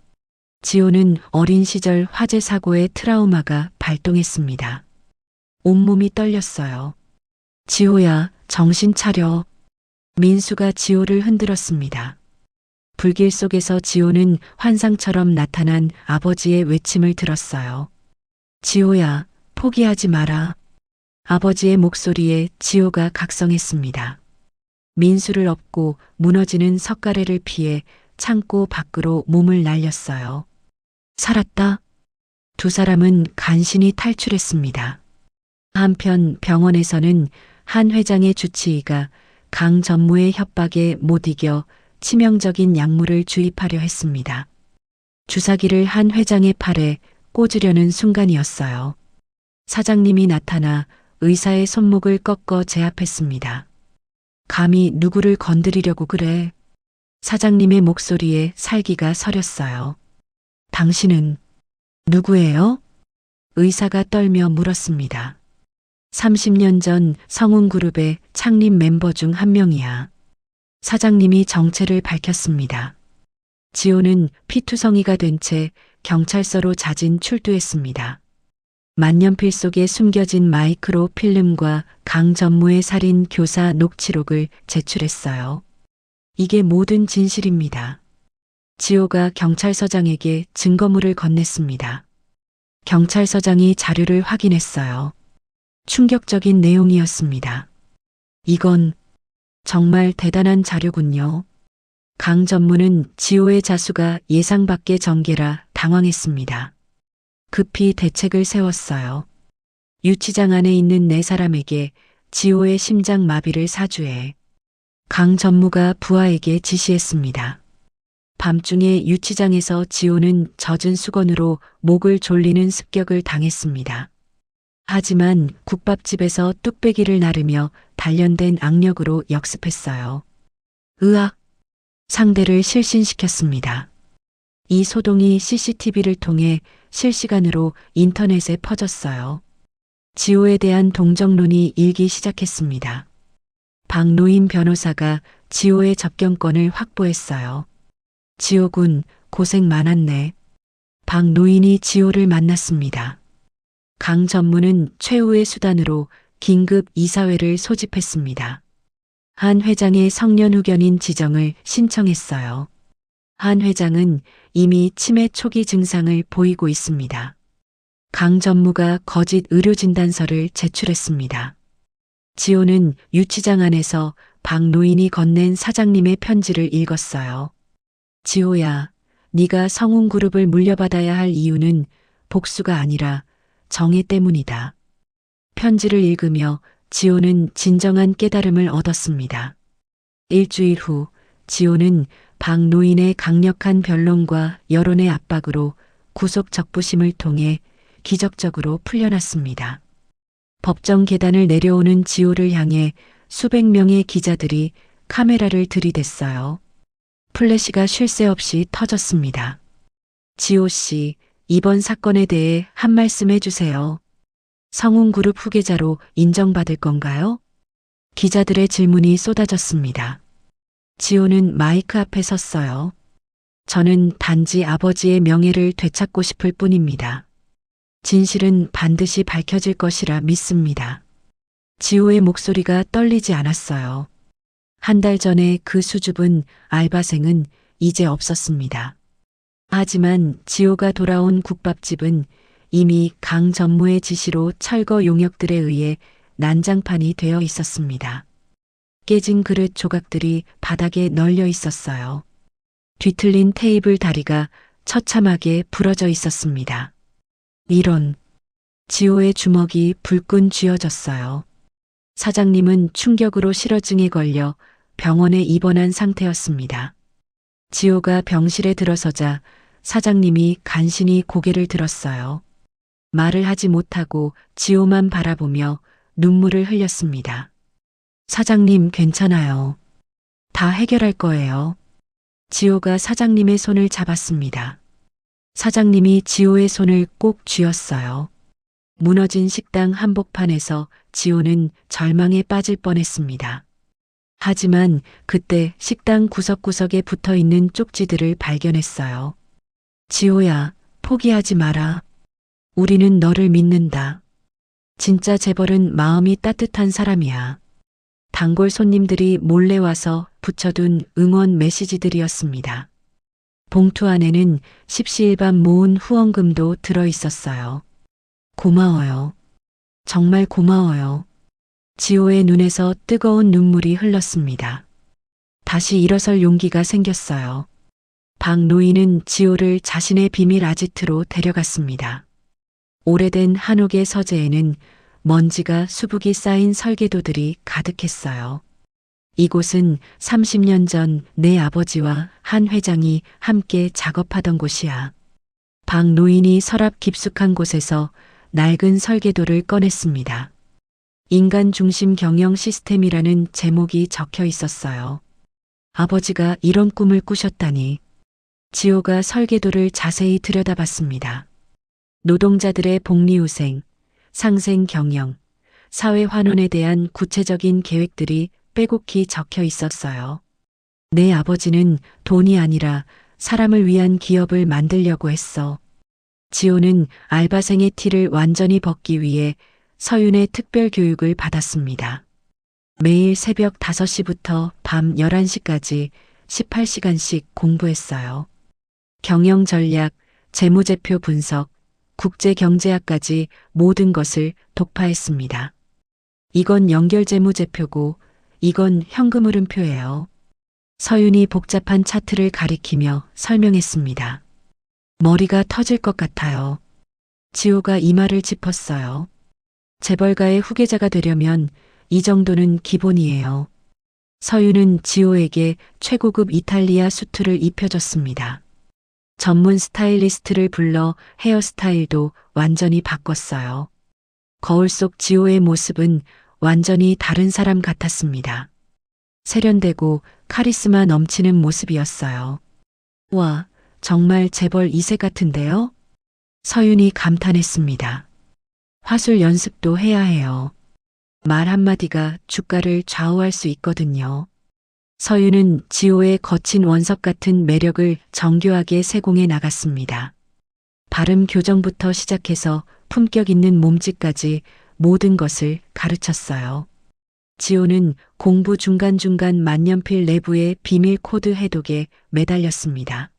지호는 어린 시절 화재 사고의 트라우마가 발동했습니다. 온몸이 떨렸어요. 지호야, 정신 차려. 민수가 지호를 흔들었습니다. 불길 속에서 지호는 환상처럼 나타난 아버지의 외침을 들었어요. 지호야, 포기하지 마라. 아버지의 목소리에 지호가 각성했습니다. 민수를 업고 무너지는 석가래를 피해 창고 밖으로 몸을 날렸어요. 살았다. 두 사람은 간신히 탈출했습니다. 한편 병원에서는 한 회장의 주치의가 강 전무의 협박에 못 이겨 치명적인 약물을 주입하려 했습니다. 주사기를 한 회장의 팔에 꽂으려는 순간이었어요. 사장님이 나타나 의사의 손목을 꺾어 제압했습니다. 감히 누구를 건드리려고 그래? 사장님의 목소리에 살기가 서렸어요. 당신은 누구예요? 의사가 떨며 물었습니다. 30년 전 성운그룹의 창립 멤버 중 한 명이야. 사장님이 정체를 밝혔습니다. 지호는 피투성이가 된 채 경찰서로 자진 출두했습니다. 만년필 속에 숨겨진 마이크로 필름과 강 전무의 살인 교사 녹취록을 제출했어요. 이게 모든 진실입니다. 지호가 경찰서장에게 증거물을 건넸습니다. 경찰서장이 자료를 확인했어요. 충격적인 내용이었습니다. 이건 정말 대단한 자료군요. 강 전무는 지호의 자수가 예상 밖의 전개라 당황했습니다. 급히 대책을 세웠어요. 유치장 안에 있는 네 사람에게 지호의 심장 마비를 사주해. 강 전무가 부하에게 지시했습니다. 밤중에 유치장에서 지호는 젖은 수건으로 목을 졸리는 습격을 당했습니다. 하지만 국밥집에서 뚝배기를 나르며 단련된 악력으로 역습했어요. 으악! 상대를 실신시켰습니다. 이 소동이 CCTV를 통해 실시간으로 인터넷에 퍼졌어요. 지호에 대한 동정론이 일기 시작했습니다. 박노인 변호사가 지호의 접견권을 확보했어요. 지호군, 고생 많았네. 박노인이 지호를 만났습니다. 강 전무는 최후의 수단으로 긴급 이사회를 소집했습니다. 한 회장의 성년 후견인 지정을 신청했어요. 한 회장은 이미 치매 초기 증상을 보이고 있습니다. 강 전무가 거짓 의료진단서를 제출했습니다. 지호는 유치장 안에서 박노인이 건넨 사장님의 편지를 읽었어요. 지호야, 네가 성운그룹을 물려받아야 할 이유는 복수가 아니라 정의 때문이다. 편지를 읽으며 지호는 진정한 깨달음을 얻었습니다. 일주일 후 지호는 박노인의 강력한 변론과 여론의 압박으로 구속 적부심을 통해 기적적으로 풀려났습니다. 법정 계단을 내려오는 지호를 향해 수백 명의 기자들이 카메라를 들이댔어요. 플래시가 쉴 새 없이 터졌습니다. 지호 씨, 이번 사건에 대해 한 말씀 해주세요. 성운그룹 후계자로 인정받을 건가요? 기자들의 질문이 쏟아졌습니다. 지호는 마이크 앞에 섰어요. 저는 단지 아버지의 명예를 되찾고 싶을 뿐입니다. 진실은 반드시 밝혀질 것이라 믿습니다. 지호의 목소리가 떨리지 않았어요. 한 달 전에 그 수줍은 알바생은 이제 없었습니다. 하지만 지호가 돌아온 국밥집은 이미 강 전무의 지시로 철거 용역들에 의해 난장판이 되어 있었습니다. 깨진 그릇 조각들이 바닥에 널려 있었어요. 뒤틀린 테이블 다리가 처참하게 부러져 있었습니다. 이런, 지호의 주먹이 불끈 쥐어졌어요. 사장님은 충격으로 실어증에 걸려 병원에 입원한 상태였습니다. 지호가 병실에 들어서자 사장님이 간신히 고개를 들었어요. 말을 하지 못하고 지호만 바라보며 눈물을 흘렸습니다. 사장님 괜찮아요. 다 해결할 거예요. 지호가 사장님의 손을 잡았습니다. 사장님이 지호의 손을 꼭 쥐었어요. 무너진 식당 한복판에서 지호는 절망에 빠질 뻔했습니다. 하지만 그때 식당 구석구석에 붙어 있는 쪽지들을 발견했어요. 지호야, 포기하지 마라. 우리는 너를 믿는다. 진짜 재벌은 마음이 따뜻한 사람이야. 단골 손님들이 몰래 와서 붙여둔 응원 메시지들이었습니다. 봉투 안에는 십시일반 모은 후원금도 들어 있었어요. 고마워요. 정말 고마워요. 지호의 눈에서 뜨거운 눈물이 흘렀습니다. 다시 일어설 용기가 생겼어요. 박 노인은 지호를 자신의 비밀 아지트로 데려갔습니다. 오래된 한옥의 서재에는 먼지가 수북이 쌓인 설계도들이 가득했어요. 이곳은 30년 전 내 아버지와 한 회장이 함께 작업하던 곳이야. 박 노인이 서랍 깊숙한 곳에서 낡은 설계도를 꺼냈습니다. 인간 중심 경영 시스템이라는 제목이 적혀 있었어요. 아버지가 이런 꿈을 꾸셨다니. 지호가 설계도를 자세히 들여다봤습니다. 노동자들의 복리후생, 상생 경영, 사회 환원에 대한 구체적인 계획들이 빼곡히 적혀 있었어요. 내 아버지는 돈이 아니라 사람을 위한 기업을 만들려고 했어. 지호는 알바생의 티를 완전히 벗기 위해 서윤의 특별 교육을 받았습니다. 매일 새벽 5시부터 밤 11시까지 18시간씩 공부했어요. 경영 전략, 재무제표 분석, 국제경제학까지 모든 것을 독파했습니다. 이건 연결재무제표고 이건 현금흐름표예요. 서윤이 복잡한 차트를 가리키며 설명했습니다. 머리가 터질 것 같아요. 지호가 이마를 짚었어요. 재벌가의 후계자가 되려면 이 정도는 기본이에요. 서윤은 지호에게 최고급 이탈리아 수트를 입혀줬습니다. 전문 스타일리스트를 불러 헤어스타일도 완전히 바꿨어요. 거울 속 지호의 모습은 완전히 다른 사람 같았습니다. 세련되고 카리스마 넘치는 모습이었어요. 와, 정말 재벌 2세 같은데요? 서윤이 감탄했습니다. 화술 연습도 해야 해요. 말 한마디가 주가를 좌우할 수 있거든요. 서윤은 지호의 거친 원석 같은 매력을 정교하게 세공해 나갔습니다. 발음 교정부터 시작해서 품격 있는 몸짓까지 모든 것을 가르쳤어요. 지호는 공부 중간중간 만년필 내부의 비밀 코드 해독에 매달렸습니다.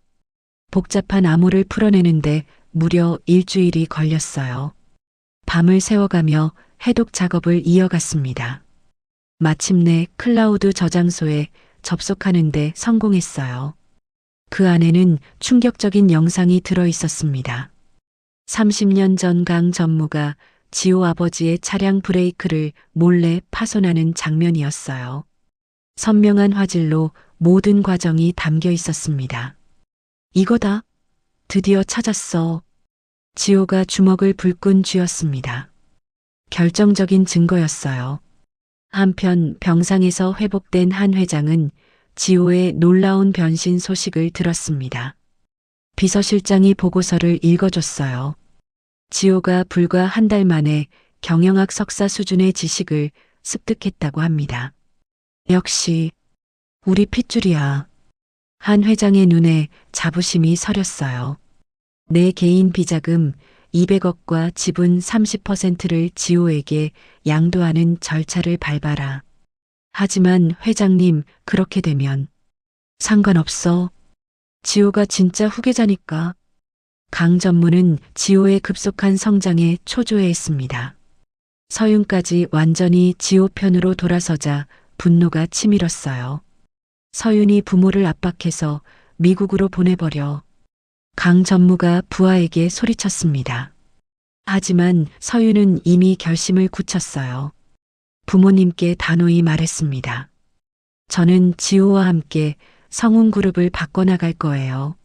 복잡한 암호를 풀어내는데 무려 일주일이 걸렸어요. 밤을 새워가며 해독 작업을 이어갔습니다. 마침내 클라우드 저장소에 접속하는데 성공했어요. 그 안에는 충격적인 영상이 들어 있었습니다. 30년 전 강 전무가 지호 아버지의 차량 브레이크를 몰래 파손하는 장면이었어요. 선명한 화질로 모든 과정이 담겨 있었습니다. 이거다. 드디어 찾았어. 지호가 주먹을 불끈 쥐었습니다. 결정적인 증거였어요. 한편 병상에서 회복된 한 회장은 지호의 놀라운 변신 소식을 들었습니다. 비서실장이 보고서를 읽어줬어요. 지호가 불과 한 달 만에 경영학 석사 수준의 지식을 습득했다고 합니다. 역시 우리 핏줄이야. 한 회장의 눈에 자부심이 서렸어요. 내 개인 비자금 200억과 지분 30%를 지호에게 양도하는 절차를 밟아라. 하지만 회장님, 그렇게 되면 상관없어. 지호가 진짜 후계자니까. 강 전무는 지호의 급속한 성장에 초조해했습니다. 서윤까지 완전히 지호 편으로 돌아서자 분노가 치밀었어요. 서윤이 부모를 압박해서 미국으로 보내버려. 강 전무가 부하에게 소리쳤습니다. 하지만 서윤은 이미 결심을 굳혔어요. 부모님께 단호히 말했습니다. 저는 지호와 함께 성운그룹을 바꿔나갈 거예요.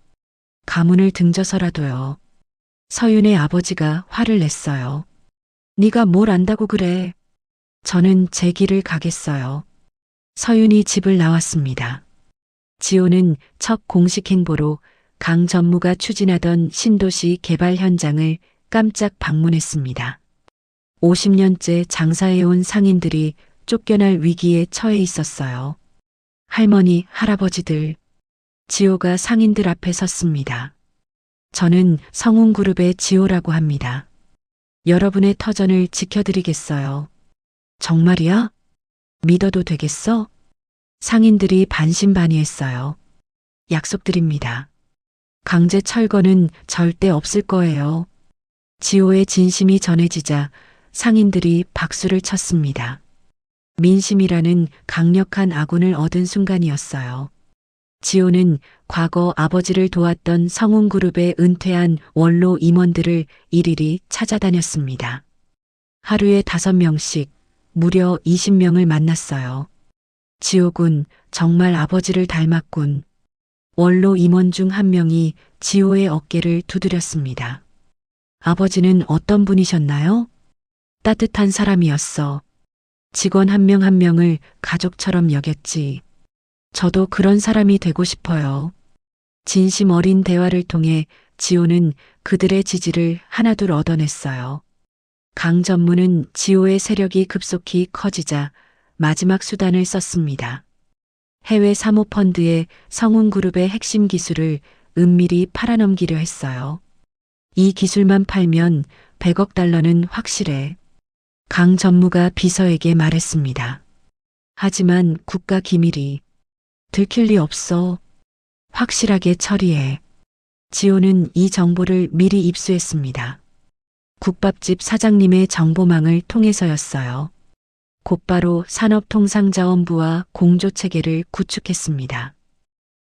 가문을 등져서라도요. 서윤의 아버지가 화를 냈어요. 네가 뭘 안다고 그래. 저는 제 길을 가겠어요. 서윤이 집을 나왔습니다. 지호는 첫 공식 행보로 강 전무가 추진하던 신도시 개발 현장을 깜짝 방문했습니다. 50년째 장사해온 상인들이 쫓겨날 위기에 처해 있었어요. 할머니, 할아버지들. 지호가 상인들 앞에 섰습니다. 저는 성운그룹의 지호라고 합니다. 여러분의 터전을 지켜드리겠어요. 정말이야? 믿어도 되겠어? 상인들이 반신반의했어요. 약속드립니다. 강제 철거는 절대 없을 거예요. 지호의 진심이 전해지자 상인들이 박수를 쳤습니다. 민심이라는 강력한 아군을 얻은 순간이었어요. 지호는 과거 아버지를 도왔던 성운그룹의 은퇴한 원로 임원들을 일일이 찾아다녔습니다. 하루에 5명씩 무려 20명을 만났어요. 지호군, 정말 아버지를 닮았군. 원로 임원 중 한 명이 지호의 어깨를 두드렸습니다. 아버지는 어떤 분이셨나요? 따뜻한 사람이었어. 직원 한 명 한 명을 가족처럼 여겼지. 저도 그런 사람이 되고 싶어요. 진심 어린 대화를 통해 지호는 그들의 지지를 하나둘 얻어냈어요. 강 전무는 지호의 세력이 급속히 커지자 마지막 수단을 썼습니다. 해외 사모펀드에 성운그룹의 핵심 기술을 은밀히 팔아넘기려 했어요. 이 기술만 팔면 100억 달러는 확실해. 강 전무가 비서에게 말했습니다. 하지만 국가 기밀이 들킬 리 없어. 확실하게 처리해. 지호는 이 정보를 미리 입수했습니다. 국밥집 사장님의 정보망을 통해서였어요. 곧바로 산업통상자원부와 공조체계를 구축했습니다.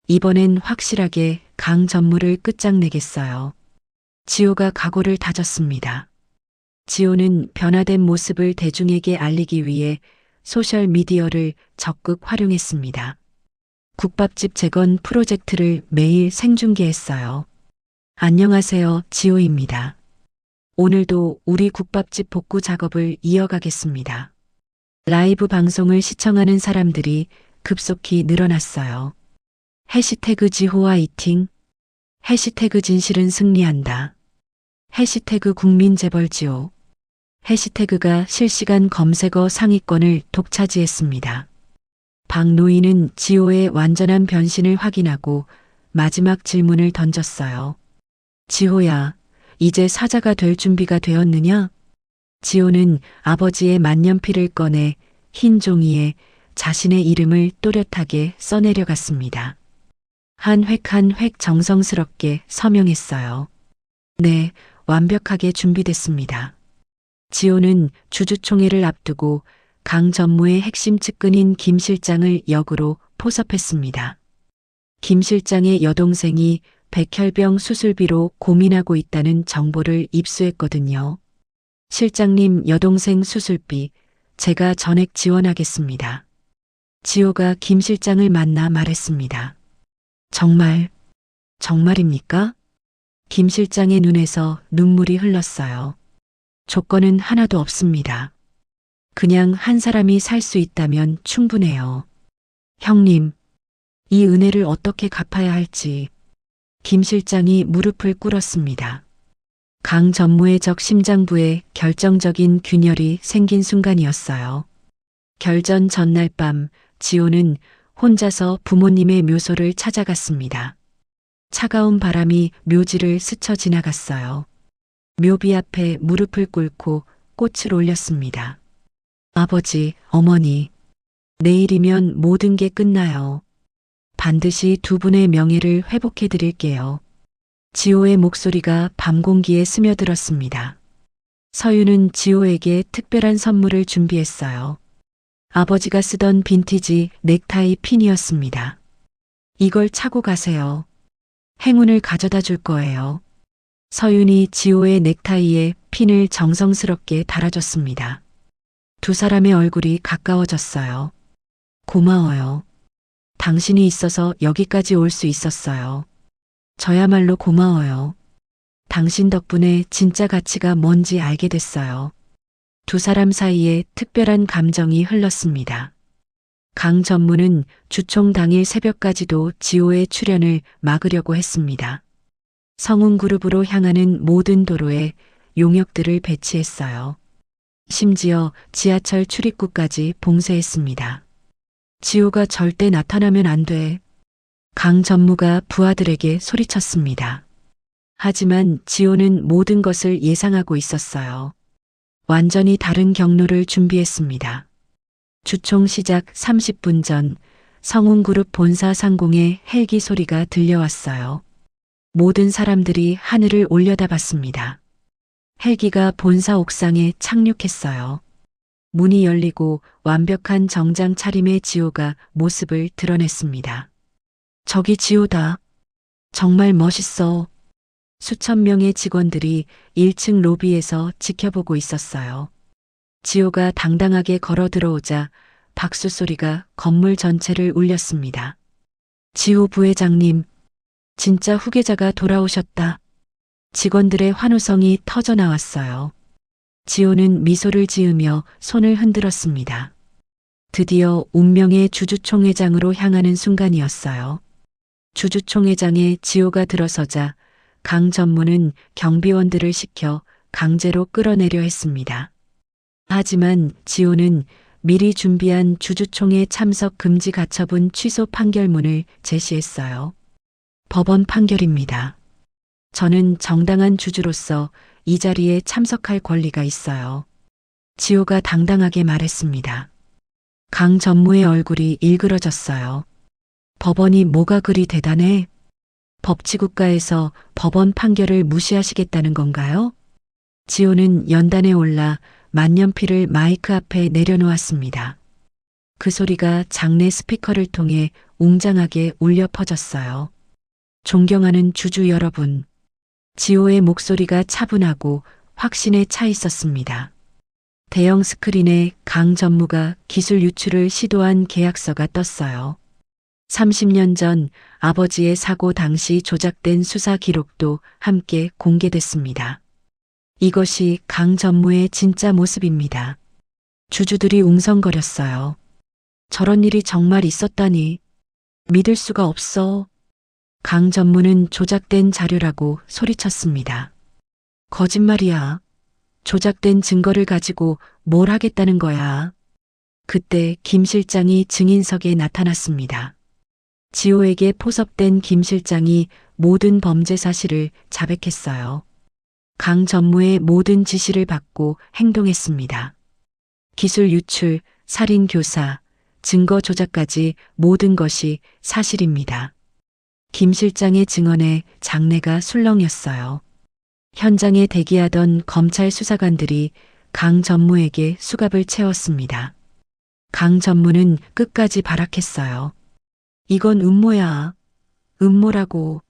이번엔 확실하게 강 전무를 끝장내겠어요. 지호가 각오를 다졌습니다. 지호는 변화된 모습을 대중에게 알리기 위해 소셜미디어를 적극 활용했습니다. 국밥집 재건 프로젝트를 매일 생중계했어요. 안녕하세요, 지호입니다. 오늘도 우리 국밥집 복구 작업을 이어가겠습니다. 라이브 방송을 시청하는 사람들이 급속히 늘어났어요. 해시태그 지호와 이팅, 해시태그 진실은 승리한다. 해시태그 국민재벌지호, 해시태그가 실시간 검색어 상위권을 독차지했습니다. 박노인은 지호의 완전한 변신을 확인하고 마지막 질문을 던졌어요. 지호야, 이제 사자가 될 준비가 되었느냐? 지호는 아버지의 만년필을 꺼내 흰 종이에 자신의 이름을 또렷하게 써내려갔습니다. 한 획 한 획 정성스럽게 서명했어요. 네, 완벽하게 준비됐습니다. 지호는 주주총회를 앞두고 강 전무의 핵심 측근인 김 실장을 역으로 포섭했습니다. 김 실장의 여동생이 백혈병 수술비로 고민하고 있다는 정보를 입수했거든요. 실장님 여동생 수술비 제가 전액 지원하겠습니다. 지호가 김 실장을 만나 말했습니다. 정말입니까? 김 실장의 눈에서 눈물이 흘렀어요. 조건은 하나도 없습니다. 그냥 한 사람이 살 수 있다면 충분해요. 형님, 이 은혜를 어떻게 갚아야 할지. 김 실장이 무릎을 꿇었습니다. 강 전무의 적 심장부에 결정적인 균열이 생긴 순간이었어요. 결전 전날 밤 지호는 혼자서 부모님의 묘소를 찾아갔습니다. 차가운 바람이 묘지를 스쳐 지나갔어요. 묘비 앞에 무릎을 꿇고 꽃을 올렸습니다. 아버지, 어머니, 내일이면 모든 게 끝나요. 반드시 두 분의 명예를 회복해 드릴게요. 지호의 목소리가 밤 공기에 스며들었습니다. 서유는 지호에게 특별한 선물을 준비했어요. 아버지가 쓰던 빈티지 넥타이 핀이었습니다. 이걸 차고 가세요. 행운을 가져다 줄 거예요. 서윤이 지호의 넥타이에 핀을 정성스럽게 달아줬습니다. 두 사람의 얼굴이 가까워졌어요. 고마워요. 당신이 있어서 여기까지 올 수 있었어요. 저야말로 고마워요. 당신 덕분에 진짜 가치가 뭔지 알게 됐어요. 두 사람 사이에 특별한 감정이 흘렀습니다. 강 전무는 주총 당일 새벽까지도 지호의 출현을 막으려고 했습니다. 성운그룹으로 향하는 모든 도로에 용역들을 배치했어요. 심지어 지하철 출입구까지 봉쇄했습니다. 지호가 절대 나타나면 안 돼. 강 전무가 부하들에게 소리쳤습니다. 하지만 지호는 모든 것을 예상하고 있었어요. 완전히 다른 경로를 준비했습니다. 주총 시작 30분 전 성운그룹 본사 상공에 헬기 소리가 들려왔어요. 모든 사람들이 하늘을 올려다봤습니다. 헬기가 본사 옥상에 착륙했어요. 문이 열리고 완벽한 정장 차림의 지호가 모습을 드러냈습니다. 저기 지호다. 정말 멋있어. 수천 명의 직원들이 1층 로비에서 지켜보고 있었어요. 지호가 당당하게 걸어 들어오자 박수 소리가 건물 전체를 울렸습니다. 지호 부회장님, 진짜 후계자가 돌아오셨다. 직원들의 환호성이 터져 나왔어요. 지호는 미소를 지으며 손을 흔들었습니다. 드디어 운명의 주주총회장으로 향하는 순간이었어요. 주주총회장에 지호가 들어서자 강 전무는 경비원들을 시켜 강제로 끌어내려 했습니다. 하지만 지호는 미리 준비한 주주총회 참석 금지 가처분 취소 판결문을 제시했어요. 법원 판결입니다. 저는 정당한 주주로서 이 자리에 참석할 권리가 있어요. 지호가 당당하게 말했습니다. 강 전무의 얼굴이 일그러졌어요. 법원이 뭐가 그리 대단해? 법치국가에서 법원 판결을 무시하시겠다는 건가요? 지호는 연단에 올라 만년필을 마이크 앞에 내려놓았습니다. 그 소리가 장내 스피커를 통해 웅장하게 울려 퍼졌어요. 존경하는 주주 여러분. 지호의 목소리가 차분하고 확신에 차 있었습니다. 대형 스크린에 강 전무가 기술 유출을 시도한 계약서가 떴어요. 30년 전 아버지의 사고 당시 조작된 수사 기록도 함께 공개됐습니다. 이것이 강 전무의 진짜 모습입니다. 주주들이 웅성거렸어요. 저런 일이 정말 있었다니. 믿을 수가 없어. 강 전무는 조작된 자료라고 소리쳤습니다. 거짓말이야. 조작된 증거를 가지고 뭘 하겠다는 거야. 그때 김 실장이 증인석에 나타났습니다. 지호에게 포섭된 김 실장이 모든 범죄 사실을 자백했어요. 강 전무의 모든 지시를 받고 행동했습니다. 기술 유출, 살인 교사, 증거 조작까지 모든 것이 사실입니다. 김 실장의 증언에 장내가 술렁였어요. 현장에 대기하던 검찰 수사관들이 강 전무에게 수갑을 채웠습니다. 강 전무는 끝까지 발악했어요. 이건 음모야. 음모라고.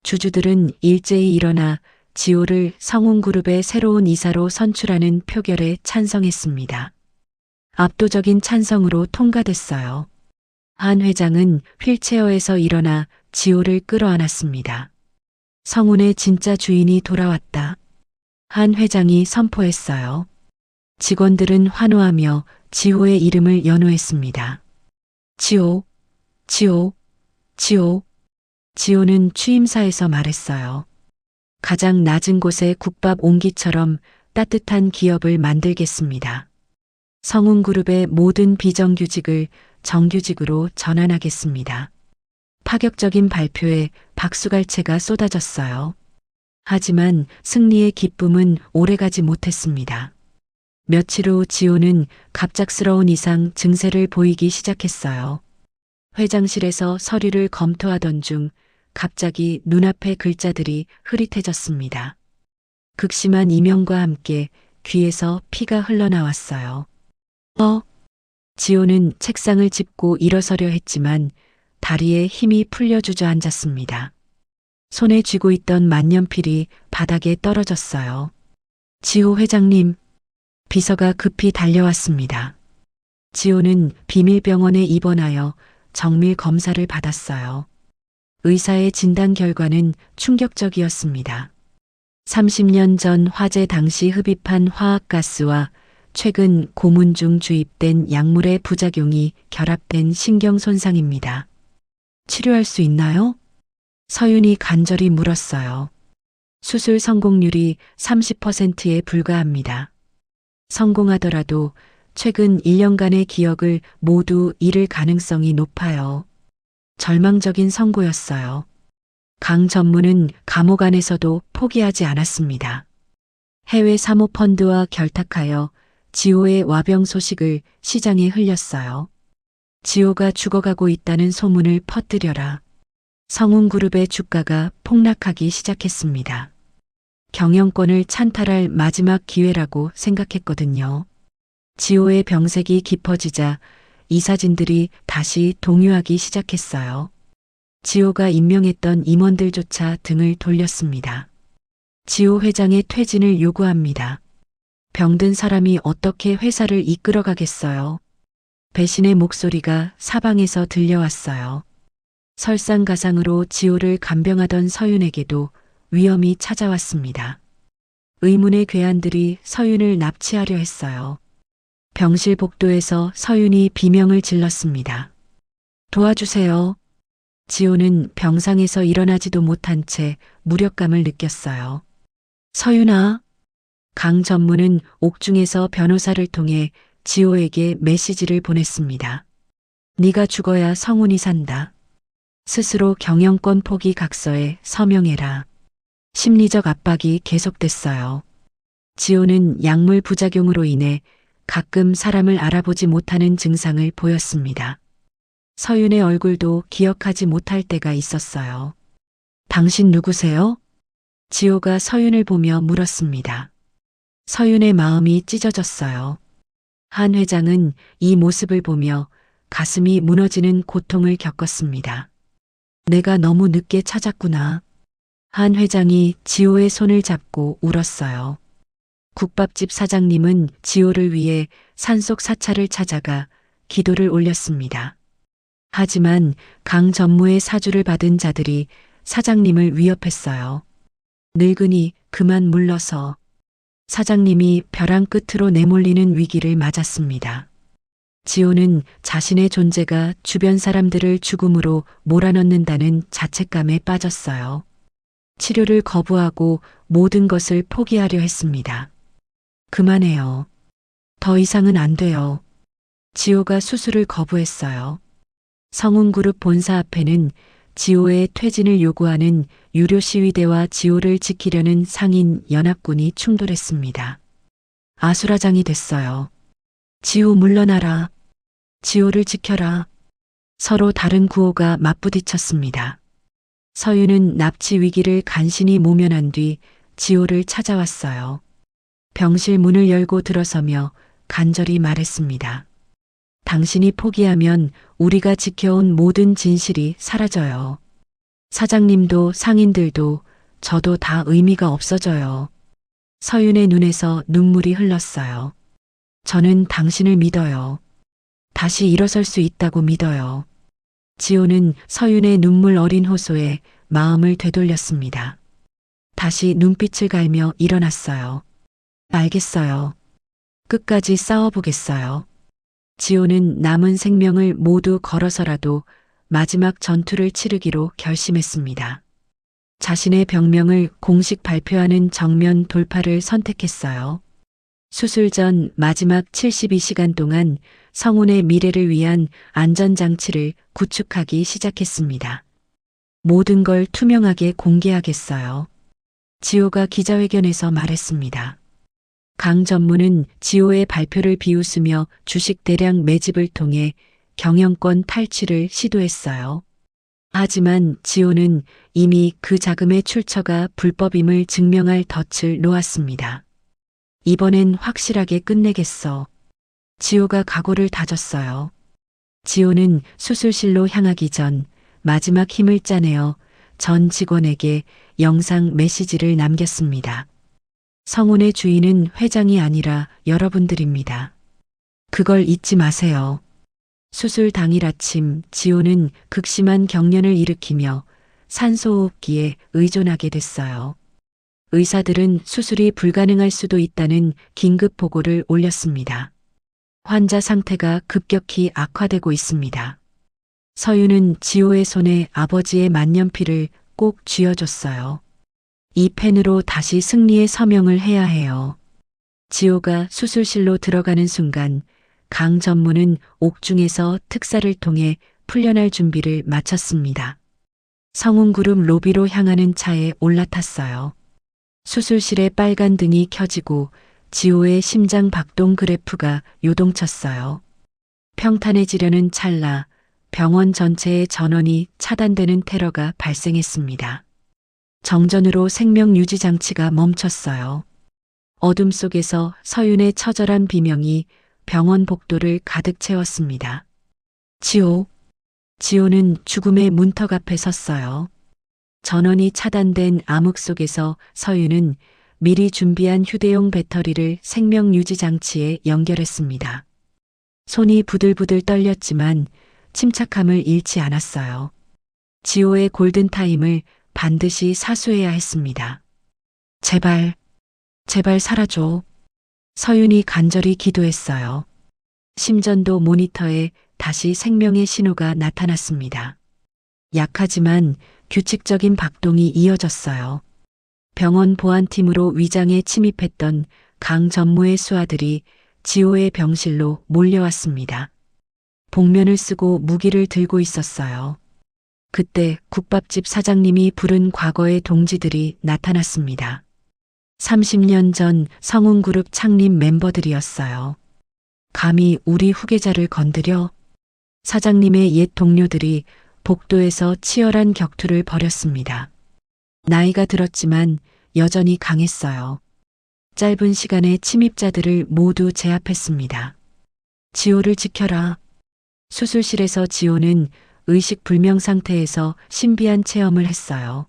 주주들은 일제히 일어나 지호를 성운그룹의 새로운 이사로 선출하는 표결에 찬성했습니다. 압도적인 찬성으로 통과됐어요. 한 회장은 휠체어에서 일어나 지호를 끌어안았습니다. 성운의 진짜 주인이 돌아왔다. 한 회장이 선포했어요. 직원들은 환호하며 지호의 이름을 연호했습니다. 지호, 지호, 지호. 지호는 취임사에서 말했어요. 가장 낮은 곳에 국밥 옹기처럼 따뜻한 기업을 만들겠습니다. 성운그룹의 모든 비정규직을 정규직으로 전환하겠습니다. 파격적인 발표에 박수갈채가 쏟아졌어요. 하지만 승리의 기쁨은 오래가지 못했습니다. 며칠 후 지호는 갑작스러운 이상 증세를 보이기 시작했어요. 회장실에서 서류를 검토하던 중 갑자기 눈앞의 글자들이 흐릿해졌습니다. 극심한 이명과 함께 귀에서 피가 흘러나왔어요. 지호는 책상을 짚고 일어서려 했지만 다리에 힘이 풀려 주저앉았습니다. 손에 쥐고 있던 만년필이 바닥에 떨어졌어요. 지호 회장님, 비서가 급히 달려왔습니다. 지호는 비밀병원에 입원하여 정밀 검사를 받았어요. 의사의 진단 결과는 충격적이었습니다. 30년 전 화재 당시 흡입한 화학가스와 최근 고문 중 주입된 약물의 부작용이 결합된 신경 손상입니다. 치료할 수 있나요? 서윤이 간절히 물었어요. 수술 성공률이 30%에 불과합니다. 성공하더라도 최근 1년간의 기억을 모두 잃을 가능성이 높아요. 절망적인 선고였어요. 강 전무는 감옥 안에서도 포기하지 않았습니다. 해외 사모펀드와 결탁하여 지호의 와병 소식을 시장에 흘렸어요. 지호가 죽어가고 있다는 소문을 퍼뜨려라. 성운그룹의 주가가 폭락하기 시작했습니다. 경영권을 찬탈할 마지막 기회라고 생각했거든요. 지호의 병색이 깊어지자 이사진들이 다시 동요하기 시작했어요. 지호가 임명했던 임원들조차 등을 돌렸습니다. 지호 회장의 퇴진을 요구합니다. 병든 사람이 어떻게 회사를 이끌어가겠어요? 배신의 목소리가 사방에서 들려왔어요. 설상가상으로 지호를 간병하던 서윤에게도 위험이 찾아왔습니다. 의문의 괴한들이 서윤을 납치하려 했어요. 병실 복도에서 서윤이 비명을 질렀습니다. 도와주세요. 지호는 병상에서 일어나지도 못한 채 무력감을 느꼈어요. 서윤아. 강 전무는 옥중에서 변호사를 통해 지호에게 메시지를 보냈습니다. 네가 죽어야 성운이 산다. 스스로 경영권 포기 각서에 서명해라. 심리적 압박이 계속됐어요. 지호는 약물 부작용으로 인해 가끔 사람을 알아보지 못하는 증상을 보였습니다. 서윤의 얼굴도 기억하지 못할 때가 있었어요. 당신 누구세요? 지호가 서윤을 보며 물었습니다. 서윤의 마음이 찢어졌어요. 한 회장은 이 모습을 보며 가슴이 무너지는 고통을 겪었습니다. 내가 너무 늦게 찾았구나. 한 회장이 지호의 손을 잡고 울었어요. 국밥집 사장님은 지호를 위해 산속 사찰을 찾아가 기도를 올렸습니다. 하지만 강 전무의 사주를 받은 자들이 사장님을 위협했어요. 늙은이 그만 물러서. 사장님이 벼랑 끝으로 내몰리는 위기를 맞았습니다. 지호는 자신의 존재가 주변 사람들을 죽음으로 몰아넣는다는 자책감에 빠졌어요. 치료를 거부하고 모든 것을 포기하려 했습니다. 그만해요. 더 이상은 안 돼요. 지호가 수술을 거부했어요. 성운그룹 본사 앞에는 지호의 퇴진을 요구하는 유료 시위대와 지호를 지키려는 상인 연합군이 충돌했습니다. 아수라장이 됐어요. 지호 물러나라. 지호를 지켜라. 서로 다른 구호가 맞부딪혔습니다. 서윤은 납치 위기를 간신히 모면한 뒤 지호를 찾아왔어요. 병실 문을 열고 들어서며 간절히 말했습니다. 당신이 포기하면 우리가 지켜온 모든 진실이 사라져요. 사장님도 상인들도 저도 다 의미가 없어져요. 서윤의 눈에서 눈물이 흘렀어요. 저는 당신을 믿어요. 다시 일어설 수 있다고 믿어요. 지호는 서윤의 눈물 어린 호소에 마음을 되돌렸습니다. 다시 눈빛을 갈며 일어났어요. 알겠어요. 끝까지 싸워보겠어요. 지호는 남은 생명을 모두 걸어서라도 마지막 전투를 치르기로 결심했습니다. 자신의 병명을 공식 발표하는 정면 돌파를 선택했어요. 수술 전 마지막 72시간 동안 성운의 미래를 위한 안전장치를 구축하기 시작했습니다. 모든 걸 투명하게 공개하겠어요. 지호가 기자회견에서 말했습니다. 강 전무는 지호의 발표를 비웃으며 주식 대량 매집을 통해 경영권 탈취를 시도했어요. 하지만 지호는 이미 그 자금의 출처가 불법임을 증명할 덫을 놓았습니다. 이번엔 확실하게 끝내겠어. 지호가 각오를 다졌어요. 지호는 수술실로 향하기 전 마지막 힘을 짜내어 전 직원에게 영상 메시지를 남겼습니다. 성운의 주인은 회장이 아니라 여러분들입니다. 그걸 잊지 마세요. 수술 당일 아침 지호는 극심한 경련을 일으키며 산소호흡기에 의존하게 됐어요. 의사들은 수술이 불가능할 수도 있다는 긴급 보고를 올렸습니다. 환자 상태가 급격히 악화되고 있습니다. 서윤은 지호의 손에 아버지의 만년필을 꼭 쥐어줬어요. 이 펜으로 다시 승리의 서명을 해야 해요. 지호가 수술실로 들어가는 순간 강 전무는 옥중에서 특사를 통해 풀려날 준비를 마쳤습니다. 성운그룹 로비로 향하는 차에 올라탔어요. 수술실에 빨간 등이 켜지고 지호의 심장 박동 그래프가 요동쳤어요. 평탄해지려는 찰나 병원 전체의 전원이 차단되는 테러가 발생했습니다. 정전으로 생명 유지 장치가 멈췄어요. 어둠 속에서 서윤의 처절한 비명이 병원 복도를 가득 채웠습니다. 지호. 지호는 죽음의 문턱 앞에 섰어요. 전원이 차단된 암흑 속에서 서윤은 미리 준비한 휴대용 배터리를 생명 유지 장치에 연결했습니다. 손이 부들부들 떨렸지만 침착함을 잃지 않았어요. 지호의 골든타임을 반드시 사수해야 했습니다. 제발, 제발 살아줘. 서윤이 간절히 기도했어요. 심전도 모니터에 다시 생명의 신호가 나타났습니다. 약하지만 규칙적인 박동이 이어졌어요. 병원 보안팀으로 위장에 침입했던 강 전무의 수하들이 지호의 병실로 몰려왔습니다. 복면을 쓰고 무기를 들고 있었어요. 그때 국밥집 사장님이 부른 과거의 동지들이 나타났습니다. 30년 전 성운그룹 창립 멤버들이었어요. 감히 우리 후계자를 건드려? 사장님의 옛 동료들이 복도에서 치열한 격투를 벌였습니다. 나이가 들었지만 여전히 강했어요. 짧은 시간에 침입자들을 모두 제압했습니다. 지호를 지켜라. 수술실에서 지호는 의식 불명 상태에서 신비한 체험을 했어요.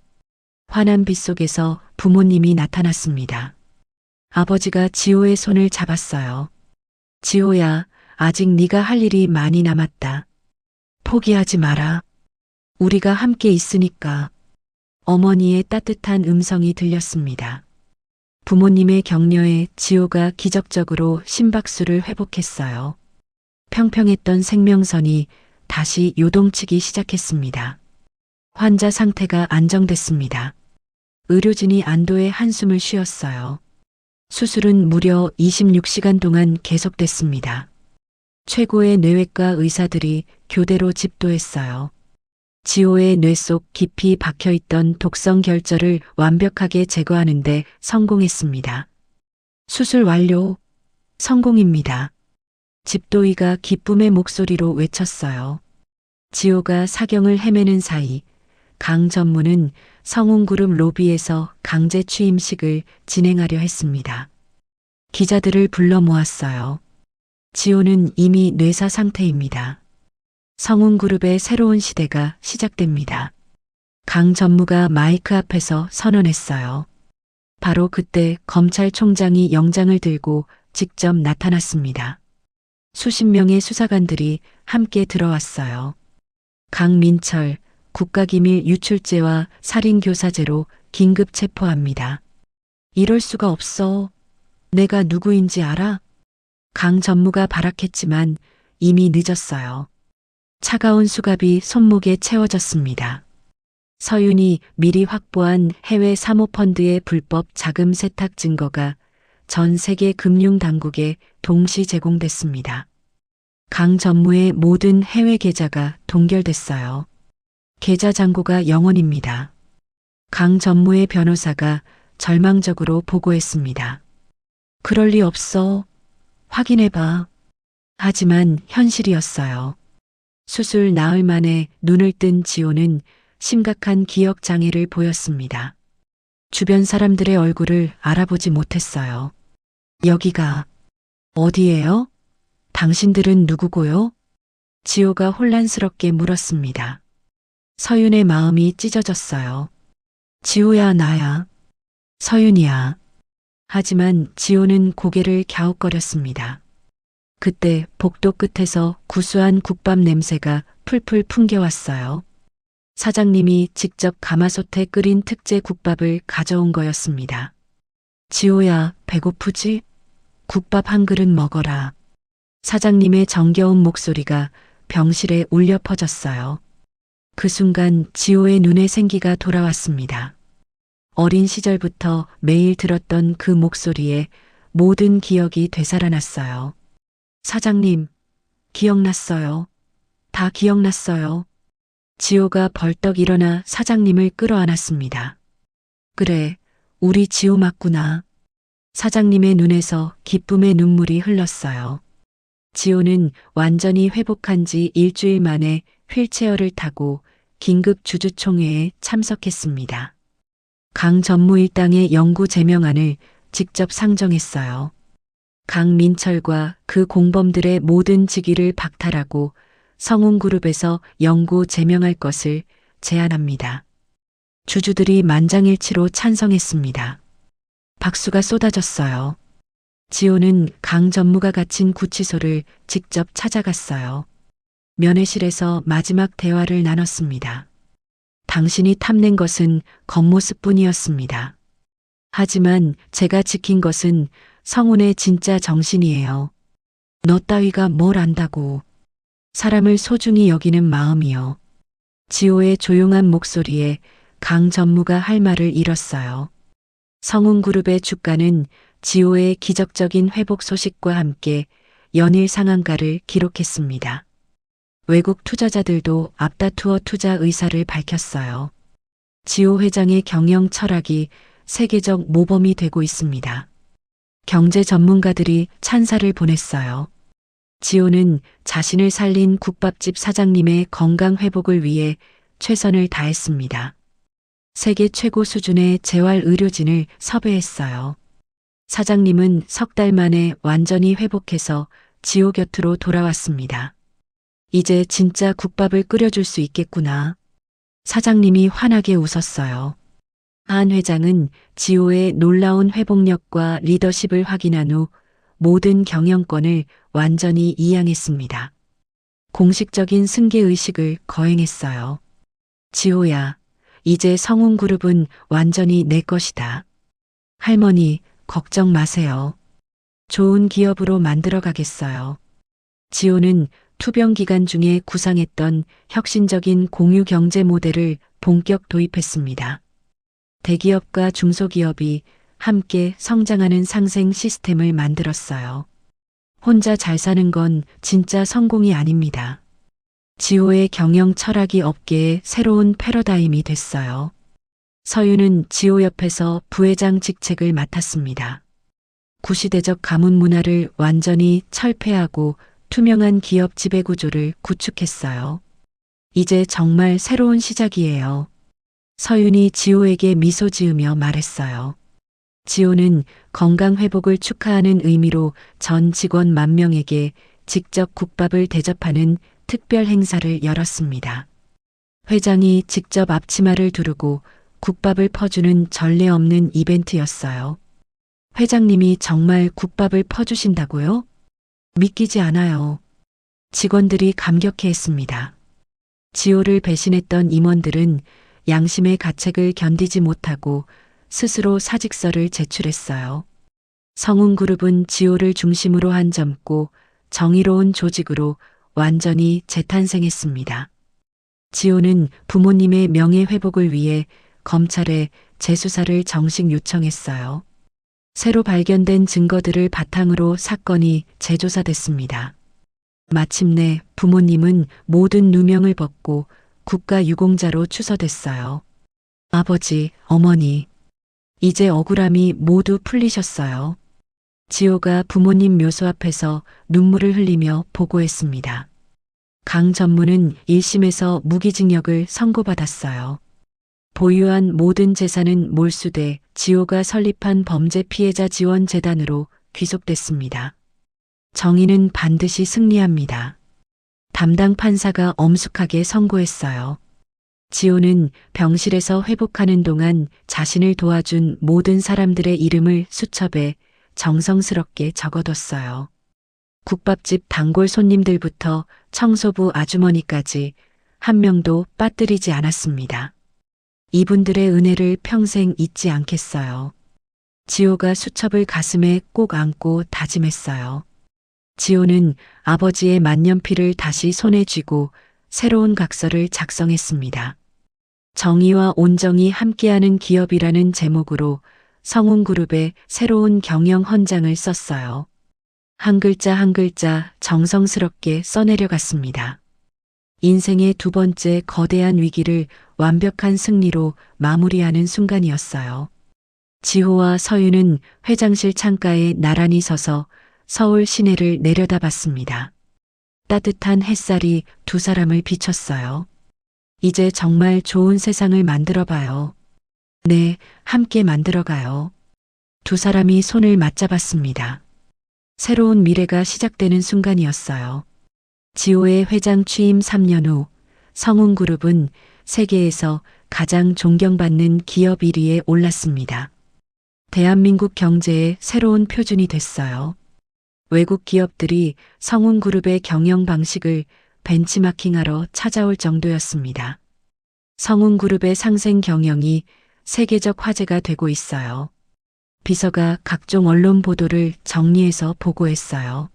환한 빛 속에서 부모님이 나타났습니다. 아버지가 지호의 손을 잡았어요. 지호야, 아직 네가 할 일이 많이 남았다. 포기하지 마라. 우리가 함께 있으니까. 어머니의 따뜻한 음성이 들렸습니다. 부모님의 격려에 지호가 기적적으로 심박수를 회복했어요. 평평했던 생명선이 다시 요동치기 시작했습니다. 환자 상태가 안정됐습니다. 의료진이 안도의 한숨을 쉬었어요. 수술은 무려 26시간 동안 계속됐습니다. 최고의 뇌외과 의사들이 교대로 집도했어요. 지호의 뇌 속 깊이 박혀있던 독성 결절을 완벽하게 제거하는데 성공했습니다. 수술 완료. 성공입니다. 집도의가 기쁨의 목소리로 외쳤어요. 지호가 사경을 헤매는 사이 강 전무는 성운그룹 로비에서 강제 취임식을 진행하려 했습니다. 기자들을 불러 모았어요. 지호는 이미 뇌사 상태입니다. 성운그룹의 새로운 시대가 시작됩니다. 강 전무가 마이크 앞에서 선언했어요. 바로 그때 검찰총장이 영장을 들고 직접 나타났습니다. 수십 명의 수사관들이 함께 들어왔어요. 강민철, 국가기밀 유출죄와 살인교사죄로 긴급 체포합니다. 이럴 수가 없어. 내가 누구인지 알아? 강 전무가 발악했지만 이미 늦었어요. 차가운 수갑이 손목에 채워졌습니다. 서윤이 미리 확보한 해외 사모펀드의 불법 자금 세탁 증거가 전 세계 금융당국에 동시 제공됐습니다. 강 전무의 모든 해외 계좌가 동결됐어요. 계좌 잔고가 0원입니다. 강 전무의 변호사가 절망적으로 보고했습니다. 그럴 리 없어. 확인해봐. 하지만 현실이었어요. 수술 나흘 만에 눈을 뜬 지호는 심각한 기억 장애를 보였습니다. 주변 사람들의 얼굴을 알아보지 못했어요. 여기가 어디예요? 당신들은 누구고요? 지호가 혼란스럽게 물었습니다. 서윤의 마음이 찢어졌어요. 지호야, 나야. 서윤이야. 하지만 지호는 고개를 갸웃거렸습니다. 그때 복도 끝에서 구수한 국밥 냄새가 풀풀 풍겨왔어요. 사장님이 직접 가마솥에 끓인 특제 국밥을 가져온 거였습니다. 지호야, 배고프지? 국밥 한 그릇 먹어라. 사장님의 정겨운 목소리가 병실에 울려 퍼졌어요. 그 순간 지호의 눈에 생기가 돌아왔습니다. 어린 시절부터 매일 들었던 그 목소리에 모든 기억이 되살아났어요. 사장님, 기억났어요. 다 기억났어요. 지호가 벌떡 일어나 사장님을 끌어안았습니다. 그래, 우리 지호 맞구나. 사장님의 눈에서 기쁨의 눈물이 흘렀어요. 지호는 완전히 회복한 지 일주일 만에 휠체어를 타고 긴급 주주총회에 참석했습니다. 강 전무 일당의 연구 제명안을 직접 상정했어요. 강민철과 그 공범들의 모든 직위를 박탈하고 성운그룹에서 연구 제명할 것을 제안합니다. 주주들이 만장일치로 찬성했습니다. 박수가 쏟아졌어요. 지호는 강 전무가 갇힌 구치소를 직접 찾아갔어요. 면회실에서 마지막 대화를 나눴습니다. 당신이 탐낸 것은 겉모습뿐이었습니다. 하지만 제가 지킨 것은 성운의 진짜 정신이에요. 너 따위가 뭘 안다고. 사람을 소중히 여기는 마음이요. 지호의 조용한 목소리에 강 전무가 할 말을 잃었어요. 성운그룹의 주가는 지호의 기적적인 회복 소식과 함께 연일 상한가를 기록했습니다. 외국 투자자들도 앞다투어 투자 의사를 밝혔어요. 지호 회장의 경영 철학이 세계적 모범이 되고 있습니다. 경제 전문가들이 찬사를 보냈어요. 지호는 자신을 살린 국밥집 사장님의 건강 회복을 위해 최선을 다했습니다. 세계 최고 수준의 재활 의료진을 섭외했어요. 사장님은 석 달 만에 완전히 회복해서 지호 곁으로 돌아왔습니다. 이제 진짜 국밥을 끓여줄 수 있겠구나. 사장님이 환하게 웃었어요. 한 회장은 지호의 놀라운 회복력과 리더십을 확인한 후 모든 경영권을 완전히 이양했습니다. 공식적인 승계의식을 거행했어요. 지호야, 이제 성운그룹은 완전히 내 것이다. 할머니, 걱정 마세요. 좋은 기업으로 만들어 가겠어요. 지호는 투병 기간 중에 구상했던 혁신적인 공유 경제 모델을 본격 도입했습니다. 대기업과 중소기업이 함께 성장하는 상생 시스템을 만들었어요. 혼자 잘 사는 건 진짜 성공이 아닙니다. 지호의 경영 철학이 업계의 새로운 패러다임이 됐어요. 서윤은 지호 옆에서 부회장 직책을 맡았습니다. 구시대적 가문 문화를 완전히 철폐하고 투명한 기업 지배 구조를 구축했어요. 이제 정말 새로운 시작이에요. 서윤이 지호에게 미소 지으며 말했어요. 지호는 건강 회복을 축하하는 의미로 전 직원 10,000명에게 직접 국밥을 대접하는 특별 행사를 열었습니다. 회장이 직접 앞치마를 두르고 국밥을 퍼주는 전례 없는 이벤트였어요. 회장님이 정말 국밥을 퍼주신다고요? 믿기지 않아요. 직원들이 감격해했습니다. 지호를 배신했던 임원들은 양심의 가책을 견디지 못하고 스스로 사직서를 제출했어요. 성운그룹은 지호를 중심으로 한 젊고 정의로운 조직으로 완전히 재탄생했습니다. 지호는 부모님의 명예회복을 위해 검찰에 재수사를 정식 요청했어요. 새로 발견된 증거들을 바탕으로 사건이 재조사됐습니다. 마침내 부모님은 모든 누명을 벗고 국가유공자로 추서됐어요. 아버지, 어머니, 이제 억울함이 모두 풀리셨어요. 지호가 부모님 묘소 앞에서 눈물을 흘리며 보고했습니다. 강 전무는 1심에서 무기징역을 선고받았어요. 보유한 모든 재산은 몰수돼 지호가 설립한 범죄 피해자 지원 재단으로 귀속됐습니다. 정의는 반드시 승리합니다. 담당 판사가 엄숙하게 선고했어요. 지호는 병실에서 회복하는 동안 자신을 도와준 모든 사람들의 이름을 수첩에 정성스럽게 적어뒀어요. 국밥집 단골 손님들부터 청소부 아주머니까지 한 명도 빠뜨리지 않았습니다. 이분들의 은혜를 평생 잊지 않겠어요. 지호가 수첩을 가슴에 꼭 안고 다짐했어요. 지호는 아버지의 만년필을 다시 손에 쥐고 새로운 각서를 작성했습니다. 정의와 온정이 함께하는 기업이라는 제목으로 성운그룹의 새로운 경영 헌장을 썼어요. 한 글자 한 글자 정성스럽게 써내려갔습니다. 인생의 두 번째 거대한 위기를 완벽한 승리로 마무리하는 순간이었어요. 지호와 서유는 회장실 창가에 나란히 서서 서울 시내를 내려다봤습니다. 따뜻한 햇살이 두 사람을 비췄어요. 이제 정말 좋은 세상을 만들어봐요. 네, 함께 만들어가요. 두 사람이 손을 맞잡았습니다. 새로운 미래가 시작되는 순간이었어요. 지호의 회장 취임 3년 후 성운그룹은 세계에서 가장 존경받는 기업 1위에 올랐습니다. 대한민국 경제의 새로운 표준이 됐어요. 외국 기업들이 성운그룹의 경영 방식을 벤치마킹하러 찾아올 정도였습니다. 성운그룹의 상생 경영이 세계적 화제가 되고 있어요. 비서가 각종 언론 보도를 정리해서 보고했어요.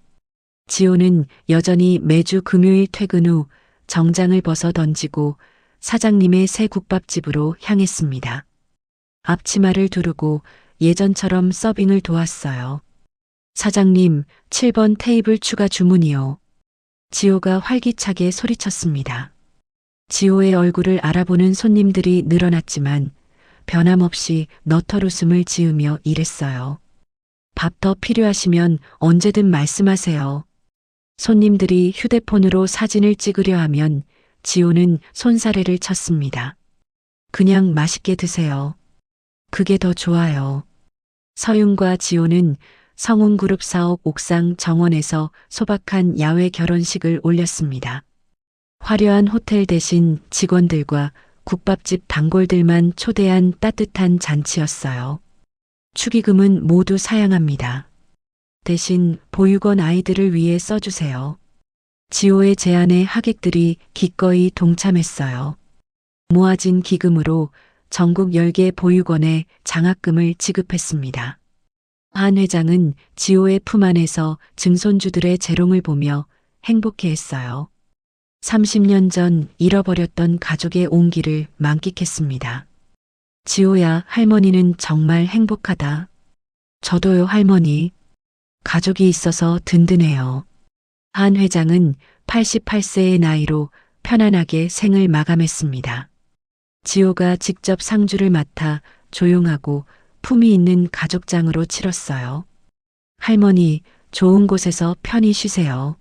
지호는 여전히 매주 금요일 퇴근 후 정장을 벗어 던지고 사장님의 새 국밥집으로 향했습니다. 앞치마를 두르고 예전처럼 서빙을 도왔어요. 사장님, 7번 테이블 추가 주문이요. 지호가 활기차게 소리쳤습니다. 지호의 얼굴을 알아보는 손님들이 늘어났지만 변함없이 너털 웃음을 지으며 일했어요. 밥 더 필요하시면 언제든 말씀하세요. 손님들이 휴대폰으로 사진을 찍으려 하면 지호는 손사래를 쳤습니다. 그냥 맛있게 드세요. 그게 더 좋아요. 서윤과 지호는 성운그룹 사옥 옥상 정원에서 소박한 야외 결혼식을 올렸습니다. 화려한 호텔 대신 직원들과 국밥집 단골들만 초대한 따뜻한 잔치였어요. 축의금은 모두 사양합니다. 대신 보육원 아이들을 위해 써주세요. 지호의 제안에 하객들이 기꺼이 동참했어요. 모아진 기금으로 전국 10개 보육원에 장학금을 지급했습니다. 한 회장은 지호의 품 안에서 증손주들의 재롱을 보며 행복해했어요. 30년 전 잃어버렸던 가족의 온기를 만끽했습니다. 지호야, 할머니는 정말 행복하다. 저도요, 할머니. 가족이 있어서 든든해요. 한 회장은 88세의 나이로 편안하게 생을 마감했습니다. 지호가 직접 상주를 맡아 조용하고 품위 있는 가족장으로 치렀어요. 할머니, 좋은 곳에서 편히 쉬세요.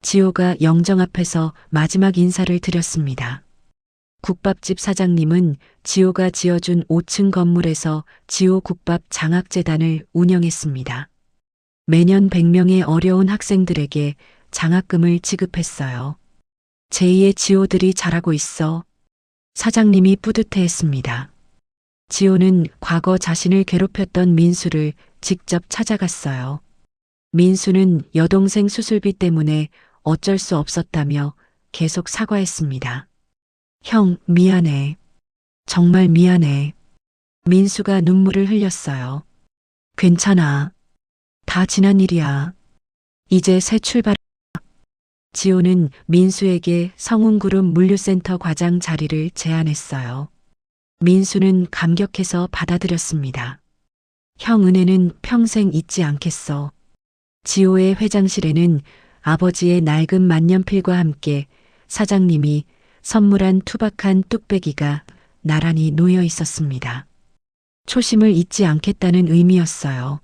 지호가 영정 앞에서 마지막 인사를 드렸습니다. 국밥집 사장님은 지호가 지어준 5층 건물에서 지호 국밥 장학재단을 운영했습니다. 매년 100명의 어려운 학생들에게 장학금을 지급했어요. 제2의 지호들이 잘하고 있어. 사장님이 뿌듯해했습니다. 지호는 과거 자신을 괴롭혔던 민수를 직접 찾아갔어요. 민수는 여동생 수술비 때문에 어쩔 수 없었다며 계속 사과했습니다. 형, 미안해. 정말 미안해. 민수가 눈물을 흘렸어요. 괜찮아. 다 지난 일이야. 이제 새 출발. 지호는 민수에게 성운그룹 물류센터 과장 자리를 제안했어요. 민수는 감격해서 받아들였습니다. 형 은혜는 평생 잊지 않겠어. 지호의 회장실에는 아버지의 낡은 만년필과 함께 사장님이 선물한 투박한 뚝배기가 나란히 놓여 있었습니다. 초심을 잊지 않겠다는 의미였어요.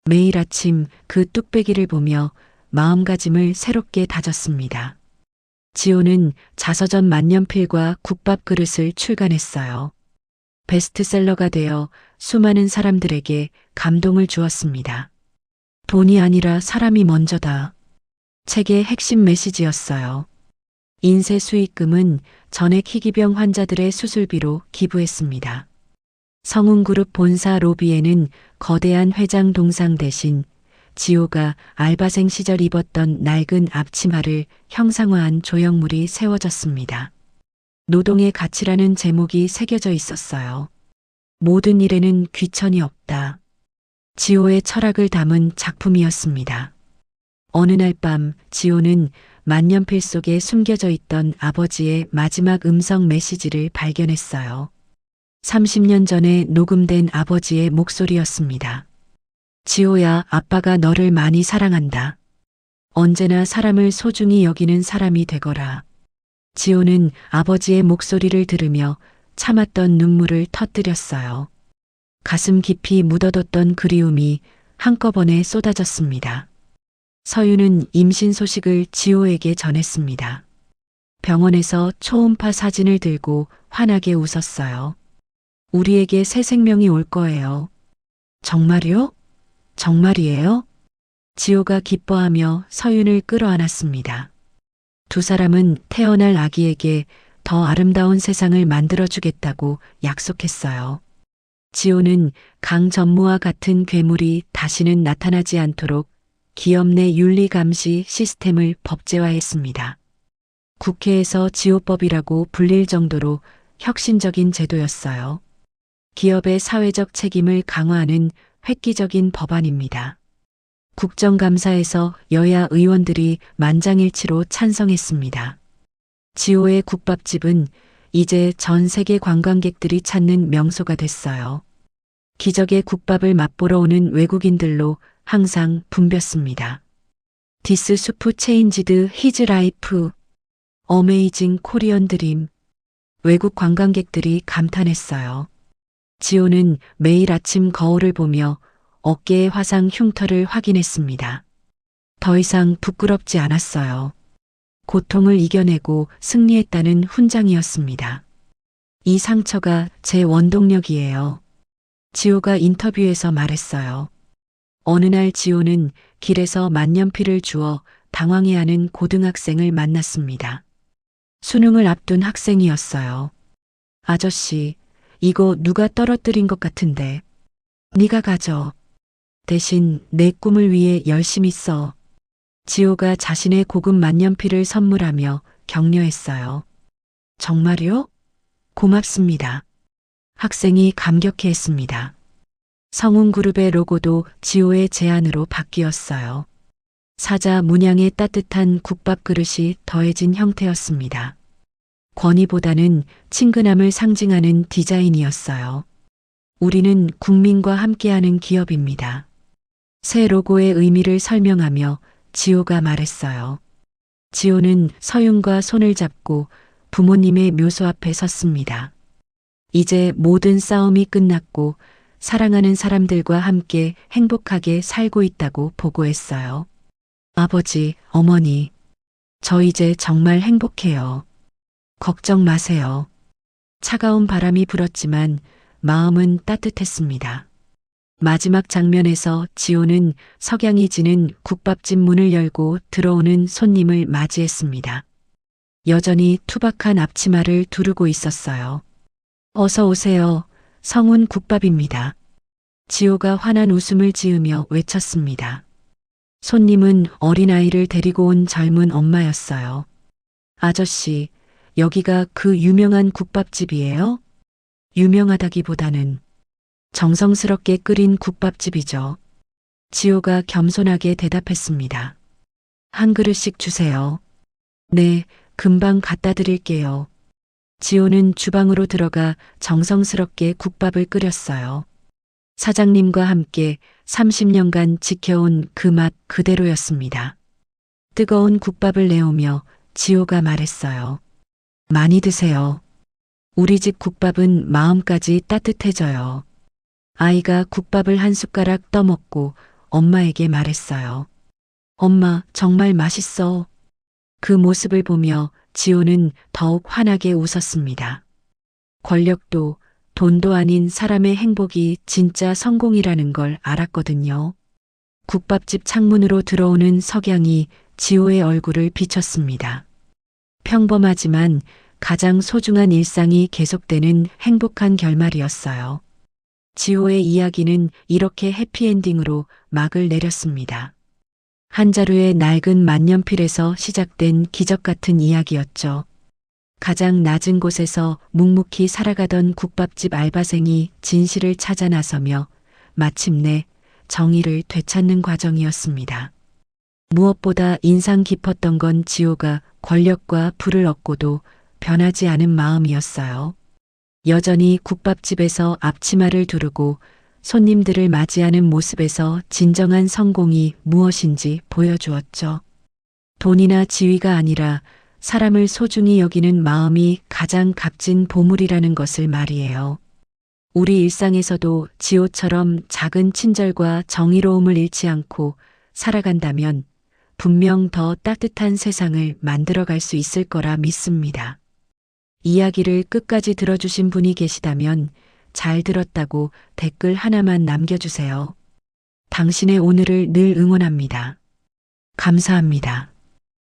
매일 아침 그 뚝배기를 보며 마음가짐을 새롭게 다졌습니다. 지호는 자서전 만년필과 국밥 그릇을 출간했어요. 베스트셀러가 되어 수많은 사람들에게 감동을 주었습니다. 돈이 아니라 사람이 먼저다. 책의 핵심 메시지였어요. 인쇄 수익금은 전액 희귀병 환자들의 수술비로 기부했습니다. 성운그룹 본사 로비에는 거대한 회장 동상 대신 지호가 알바생 시절 입었던 낡은 앞치마를 형상화한 조형물이 세워졌습니다. 노동의 가치라는 제목이 새겨져 있었어요. 모든 일에는 귀천이 없다. 지호의 철학을 담은 작품이었습니다. 어느 날 밤 지호는 만년필 속에 숨겨져 있던 아버지의 마지막 음성 메시지를 발견했어요. 30년 전에 녹음된 아버지의 목소리였습니다. 지호야, 아빠가 너를 많이 사랑한다. 언제나 사람을 소중히 여기는 사람이 되거라. 지호는 아버지의 목소리를 들으며 참았던 눈물을 터뜨렸어요. 가슴 깊이 묻어뒀던 그리움이 한꺼번에 쏟아졌습니다. 서유는 임신 소식을 지호에게 전했습니다. 병원에서 초음파 사진을 들고 환하게 웃었어요. 우리에게 새 생명이 올 거예요. 정말요? 정말이에요? 지호가 기뻐하며 서윤을 끌어안았습니다. 두 사람은 태어날 아기에게 더 아름다운 세상을 만들어주겠다고 약속했어요. 지호는 강 전무와 같은 괴물이 다시는 나타나지 않도록 기업 내 윤리 감시 시스템을 법제화했습니다. 국회에서 지호법이라고 불릴 정도로 혁신적인 제도였어요. 기업의 사회적 책임을 강화하는 획기적인 법안입니다. 국정감사에서 여야 의원들이 만장일치로 찬성했습니다. 지호의 국밥집은 이제 전 세계 관광객들이 찾는 명소가 됐어요. 기적의 국밥을 맛보러 오는 외국인들로 항상 붐볐습니다. This soup changed his life. 어메이징 코리언 드림. 외국 관광객들이 감탄했어요. 지호는 매일 아침 거울을 보며 어깨의 화상 흉터를 확인했습니다. 더 이상 부끄럽지 않았어요. 고통을 이겨내고 승리했다는 훈장이었습니다. 이 상처가 제 원동력이에요. 지호가 인터뷰에서 말했어요. 어느 날 지호는 길에서 만년필을 주워 당황해하는 고등학생을 만났습니다. 수능을 앞둔 학생이었어요. 아저씨, 이거 누가 떨어뜨린 것 같은데. 네가 가져. 대신 내 꿈을 위해 열심히 써. 지호가 자신의 고급 만년필을 선물하며 격려했어요. 정말요? 고맙습니다. 학생이 감격해했습니다. 성운그룹의 로고도 지호의 제안으로 바뀌었어요. 사자 문양의 따뜻한 국밥 그릇이 더해진 형태였습니다. 권위보다는 친근함을 상징하는 디자인이었어요. 우리는 국민과 함께하는 기업입니다. 새 로고의 의미를 설명하며 지호가 말했어요. 지호는 서윤과 손을 잡고 부모님의 묘소 앞에 섰습니다. 이제 모든 싸움이 끝났고 사랑하는 사람들과 함께 행복하게 살고 있다고 보고했어요. 아버지, 어머니, 저 이제 정말 행복해요. 걱정 마세요. 차가운 바람이 불었지만 마음은 따뜻했습니다. 마지막 장면에서 지호는 석양이 지는 국밥집 문을 열고 들어오는 손님을 맞이했습니다. 여전히 투박한 앞치마를 두르고 있었어요. 어서 오세요. 성운 국밥입니다. 지호가 환한 웃음을 지으며 외쳤습니다. 손님은 어린아이를 데리고 온 젊은 엄마였어요. 아저씨, 여기가 그 유명한 국밥집이에요? 유명하다기보다는 정성스럽게 끓인 국밥집이죠. 지호가 겸손하게 대답했습니다. 한 그릇씩 주세요. 네, 금방 갖다 드릴게요. 지호는 주방으로 들어가 정성스럽게 국밥을 끓였어요. 사장님과 함께 30년간 지켜온 그 맛 그대로였습니다. 뜨거운 국밥을 내오며 지호가 말했어요. 많이 드세요. 우리 집 국밥은 마음까지 따뜻해져요. 아이가 국밥을 한 숟가락 떠먹고 엄마에게 말했어요. 엄마, 정말 맛있어. 그 모습을 보며 지호는 더욱 환하게 웃었습니다. 권력도 돈도 아닌 사람의 행복이 진짜 성공이라는 걸 알았거든요. 국밥집 창문으로 들어오는 석양이 지호의 얼굴을 비췄습니다. 평범하지만 가장 소중한 일상이 계속되는 행복한 결말이었어요. 지호의 이야기는 이렇게 해피엔딩으로 막을 내렸습니다. 한 자루의 낡은 만년필에서 시작된 기적 같은 이야기였죠. 가장 낮은 곳에서 묵묵히 살아가던 국밥집 알바생이 진실을 찾아 나서며 마침내 정의를 되찾는 과정이었습니다. 무엇보다 인상 깊었던 건 지호가 권력과 부를 얻고도 변하지 않은 마음이었어요. 여전히 국밥집에서 앞치마를 두르고 손님들을 맞이하는 모습에서 진정한 성공이 무엇인지 보여주었죠. 돈이나 지위가 아니라 사람을 소중히 여기는 마음이 가장 값진 보물이라는 것을 말이에요. 우리 일상에서도 지호처럼 작은 친절과 정의로움을 잃지 않고 살아간다면 분명 더 따뜻한 세상을 만들어갈 수 있을 거라 믿습니다. 이야기를 끝까지 들어주신 분이 계시다면 잘 들었다고 댓글 하나만 남겨주세요. 당신의 오늘을 늘 응원합니다. 감사합니다.